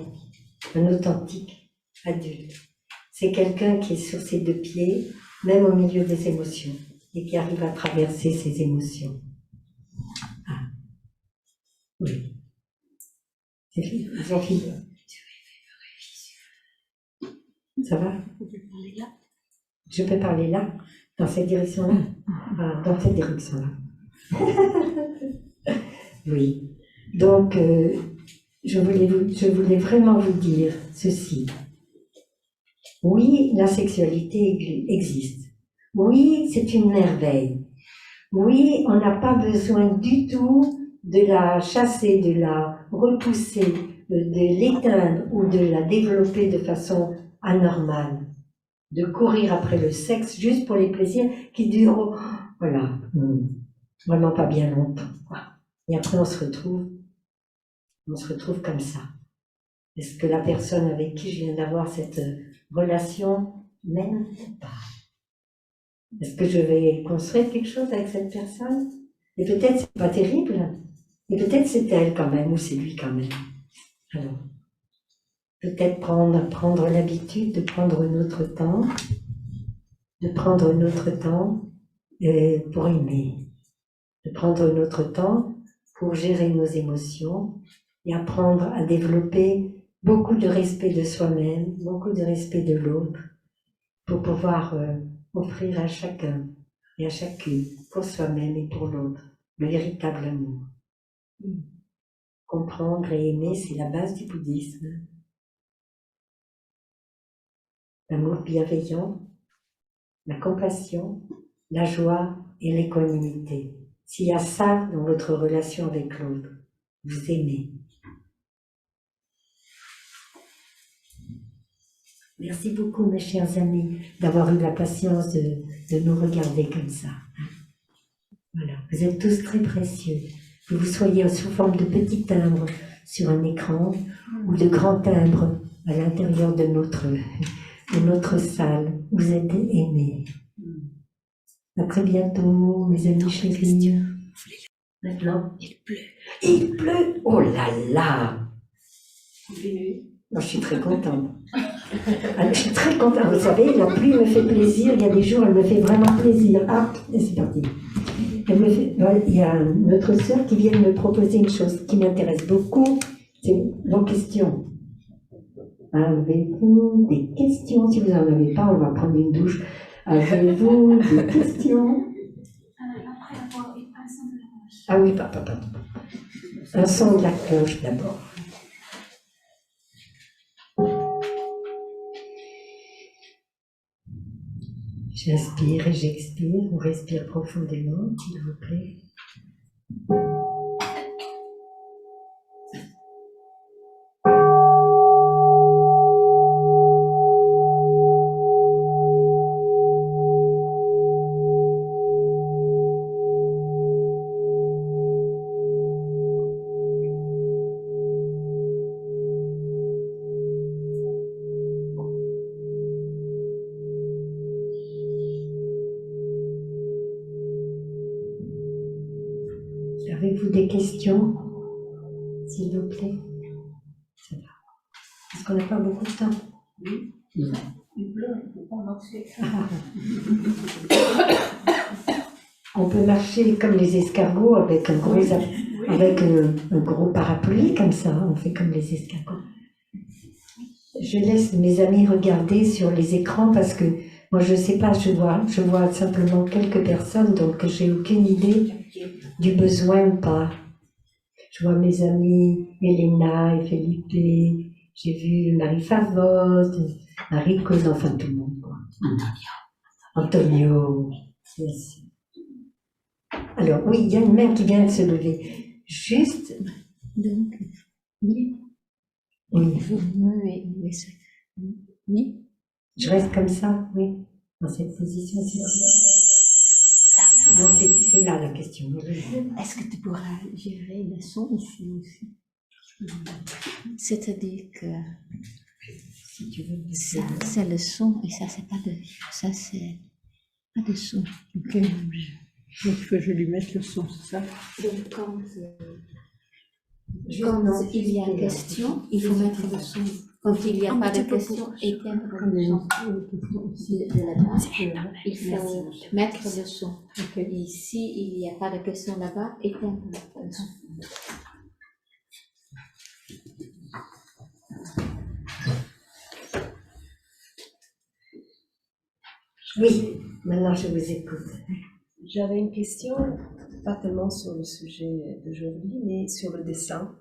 un authentique adulte. C'est quelqu'un qui est sur ses deux pieds, même au milieu des émotions, et qui arrive à traverser ses émotions. Ah. Oui. C'est fini. Ça va? Je peux parler là? Dans cette direction-là? Ah, dans cette direction-là. Oui. Donc, je voulais vraiment vous dire ceci. Oui, la sexualité existe. Oui, c'est une merveille. Oui, on n'a pas besoin du tout de la chasser, de la repousser, de l'éteindre ou de la développer de façon anormale. De courir après le sexe juste pour les plaisirs qui durent, voilà, vraiment pas bien longtemps, quoi. Et après on se retrouve comme ça. Est-ce que la personne avec qui je viens d'avoir cette relation m'aime ou pas? Est-ce que je vais construire quelque chose avec cette personne? Et peut-être c'est pas terrible, et peut-être c'est elle quand même, ou c'est lui quand même. Alors, peut-être prendre l'habitude de prendre notre temps, pour aimer, de prendre notre temps pour gérer nos émotions et apprendre à développer beaucoup de respect de soi-même, beaucoup de respect de l'autre, pour pouvoir offrir à chacun et à chacune, pour soi-même et pour l'autre, le véritable amour. Comprendre et aimer, c'est la base du bouddhisme. L'amour bienveillant, la compassion, la joie et l'équanimité. S'il y a ça dans votre relation avec l'autre, vous aimez. Merci beaucoup, mes chers amis, d'avoir eu la patience de nous regarder comme ça. Voilà, vous êtes tous très précieux. Que vous soyez sous forme de petits timbres sur un écran ou de grands timbres à l'intérieur de notre salle. Vous êtes aimés. À très bientôt, mes amis chéris. Maintenant, il pleut. Oh là là. Non, je suis très contente. Je suis très contente. Vous savez, la pluie me fait plaisir. Il y a des jours, elle me fait vraiment plaisir. Ah, et c'est parti. Il y a notre sœur qui vient de me proposer une chose qui m'intéresse beaucoup. C'est vos questions. Avez-vous des questions? Si vous n'en avez pas, on va prendre une douche. Avez-vous des questions? Après avoir un son de la cloche. Ah oui, papa. Un son de la cloche d'abord. J'inspire et j'expire. On respire profondément, s'il vous plaît. Avez-vous des questions, s'il vous plaît? Ça va. Parce qu'on n'a pas beaucoup de temps. Oui. Il pleut, il ne faut pas marcher. On peut marcher comme les escargots avec un gros, un gros parapluie comme ça. On fait comme les escargots. Je laisse mes amis regarder sur les écrans parce que moi je ne sais pas, je vois simplement quelques personnes, donc j'ai aucune idée du besoin ou pas. Je vois mes amis Elena et Felipe, j'ai vu Marie Favot, Marie Cause, enfin tout le monde, quoi. Antonio, yes. Alors oui, il y a une mère qui vient de se lever. Juste. Donc, oui. Oui. Je reste comme ça, oui, dans cette position. Non, c'est là la question. Est-ce que tu pourras gérer le son ici aussi? C'est-à-dire que si tu veux, ça, c'est le son et ça, c'est pas de son. Ok. Donc, il faut que je lui mette le son, c'est ça? Donc, quand il y a question, il faut mettre le son. Quand il n'y a pas de question, éteindre le son. Il faut mettre le son. Okay. Et s'il n'y a pas de question là-bas, éteindre le son. Oui, maintenant je vous écoute. J'avais une question, pas tellement sur le sujet d'aujourd'hui, mais sur le dessin.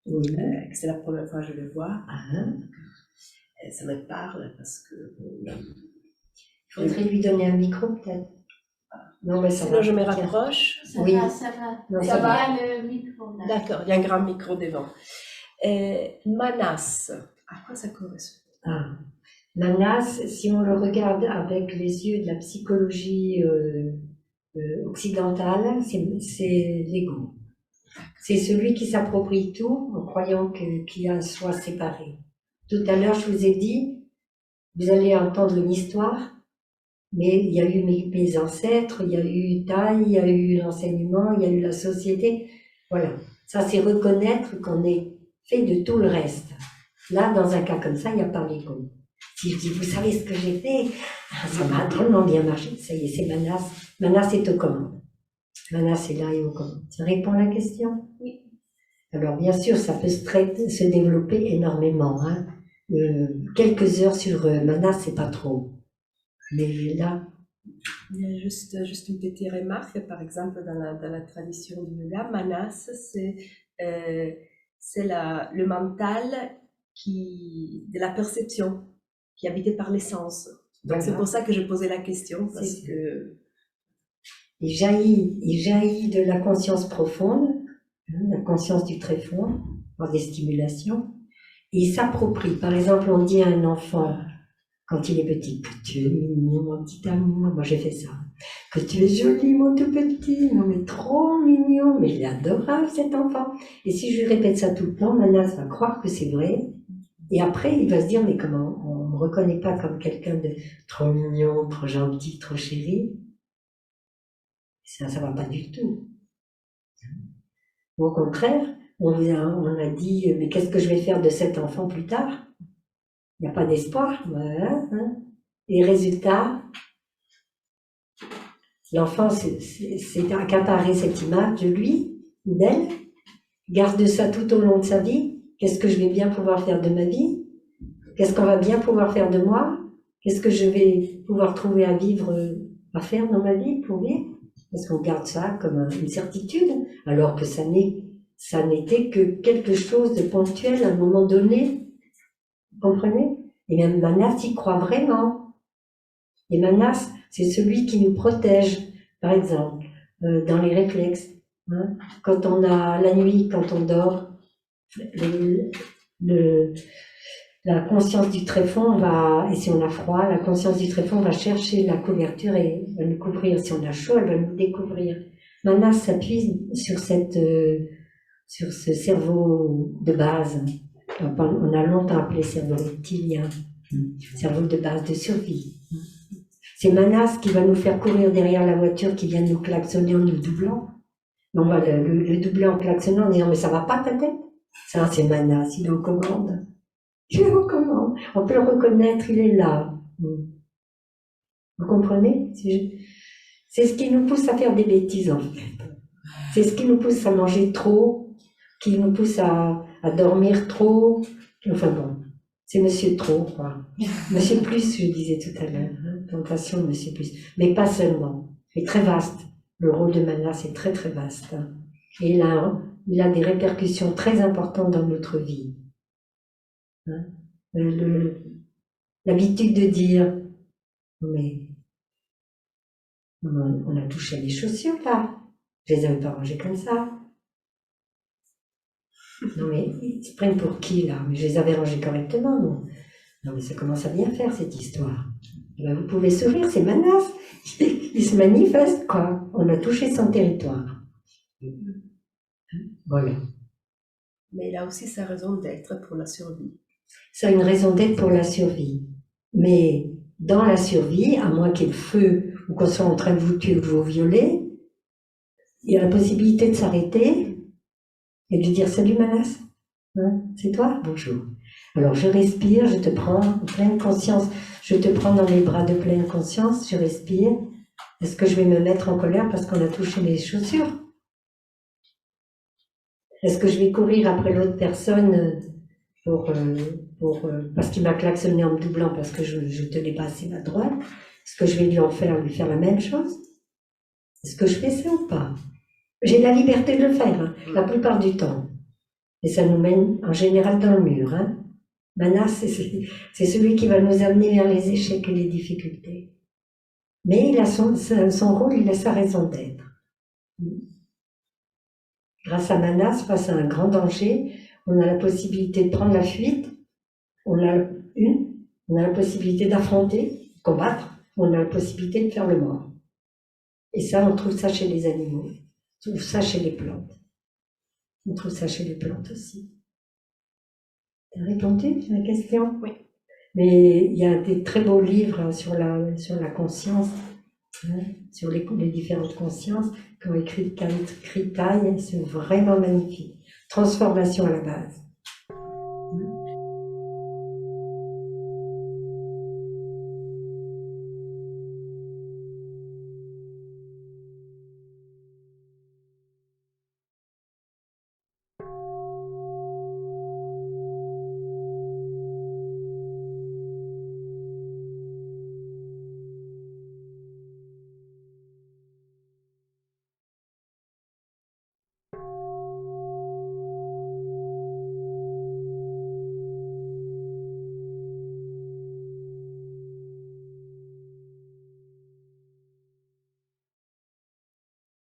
Oui. que c'est la première fois que je le vois. Ah, Ça me parle parce que... il faudrait lui donner un micro, peut-être. Non, mais ça Sinon, va. je me Tiens. rapproche. Ça Oui. va, ça va. Non, Il y ça va. a le micro là. D'accord, il y a un grand micro devant. Manas, à quoi ça correspond? Ah. Manas, si on le regarde avec les yeux de la psychologie occidentale, c'est l'ego. C'est celui qui s'approprie tout en croyant qu'il y a un soi séparé. Tout à l'heure, je vous ai dit, vous allez entendre une histoire, mais il y a eu mes ancêtres, il y a eu Taille, il y a eu l'enseignement, il y a eu la société. Voilà. Ça, c'est reconnaître qu'on est fait de tout le reste. Là, dans un cas comme ça, il n'y a pas l'ego. Si je dis, vous savez ce que j'ai fait, ça m'a drôlement bien marché. Ça y est, c'est Manas. Manas est aux commandes. Manas est là et aux commandes. Ça répond à la question? Oui. Alors, bien sûr, ça peut se développer énormément. Hein. Quelques heures sur Manas, c'est pas trop. Mais là, Il y a juste une petite remarque, par exemple, dans la tradition du yoga, Manas, c'est le mental de la perception, qui est habité par les sens. Donc voilà. c'est pour ça que je posais la question, parce que... Il jaillit de la conscience profonde, hein, la conscience du tréfonds, par des stimulations, et il s'approprie. Par exemple, on dit à un enfant, quand il est petit, que tu es mignon, mon petit amour, moi j'ai fait ça, que tu es joli, mon tout petit, non mais trop mignon, mais il est adorable cet enfant. Et si je lui répète ça tout le temps, Manas va croire que c'est vrai, et après il va se dire, mais comment, on ne me reconnaît pas comme quelqu'un de trop mignon, trop gentil, trop chéri. Ça va pas du tout. Au contraire, on a dit, mais qu'est-ce que je vais faire de cet enfant plus tard? Il n'y a pas d'espoir. Voilà, hein. Et résultat, l'enfant s'est accaparé cette image de lui, d'elle, garde ça tout au long de sa vie. Qu'est-ce que je vais bien pouvoir faire de ma vie? Qu'est-ce qu'on va bien pouvoir faire de moi? Qu'est-ce que je vais pouvoir trouver à vivre, à faire dans ma vie pour vivre? Parce qu'on garde ça comme une certitude, alors que ça n'était que quelque chose de ponctuel à un moment donné. Vous comprenez? Et même Manas y croit vraiment. Et Manas, c'est celui qui nous protège, par exemple, dans les réflexes. Hein? Quand on a la nuit, quand on dort, la conscience du tréfonds et si on a froid, la conscience du tréfonds va chercher la couverture et va nous couvrir. Si on a chaud, elle va nous découvrir. Manas s'appuie sur ce cerveau de base. On a longtemps appelé cerveau reptilien, cerveau de base de survie. C'est Manas qui va nous faire courir derrière la voiture qui vient de nous klaxonner en nous doublant. On va le doubler en klaxonnant en disant, mais ça va pas ta tête? Ça, c'est Manas, il est aux commandes. Il est aux commandes. On peut le reconnaître, il est là. Vous comprenez? C'est ce qui nous pousse à faire des bêtises, en fait. C'est ce qui nous pousse à manger trop, qui nous pousse à dormir trop. Enfin bon, c'est Monsieur Trop, quoi. Monsieur Plus, je disais tout à l'heure. Hein, tentation, Monsieur Plus. Mais pas seulement. C'est très vaste. Le rôle de Manas est très très vaste. Hein. Et il a des répercussions très importantes dans notre vie. Hein? L'habitude de dire, mais on a touché à des chaussures là, je les avais pas rangées comme ça. Non mais ils se prennent pour qui là? Mais je les avais rangées correctement, non? Non mais ça commence à bien faire cette histoire. Ben, vous pouvez sourire, c'est Manas, il se manifeste quoi. On a touché son territoire. Voilà. Mais il a aussi sa raison d'être pour la survie. Ça a une raison d'être pour la survie. Mais dans la survie, à moins qu'il y ait le feu ou qu'on soit en train de vous tuer ou de vous violer, il y a la possibilité de s'arrêter et de dire « Salut Manas, hein, c'est toi? Bonjour. » Alors je respire, je te prends en pleine conscience, je te prends dans les bras de pleine conscience, je respire. Est-ce que je vais me mettre en colère parce qu'on a touché mes chaussures? Est-ce que je vais courir après l'autre personne parce qu'il m'a klaxonné en me doublant parce que je tenais pas assez ma droite? Est-ce que je vais lui faire la même chose? Est-ce que je fais ça ou pas? J'ai la liberté de le faire, hein, la plupart du temps. Et ça nous mène en général dans le mur. Hein. Manas, c'est celui qui va nous amener vers les échecs et les difficultés. Mais il a son rôle, il a sa raison d'être. Grâce à Manas, face à un grand danger, on a la possibilité de prendre la fuite, on a la possibilité d'affronter, de combattre, on a la possibilité de faire le mort. Et ça, on trouve ça chez les animaux, on trouve ça chez les plantes. On trouve ça chez les plantes aussi. Tu as répondu à la question? Oui. Mais il y a des très beaux livres sur la conscience, hein, sur les différentes consciences qu'ont écrit Kritaï, c'est vraiment magnifique. Transformation à la base.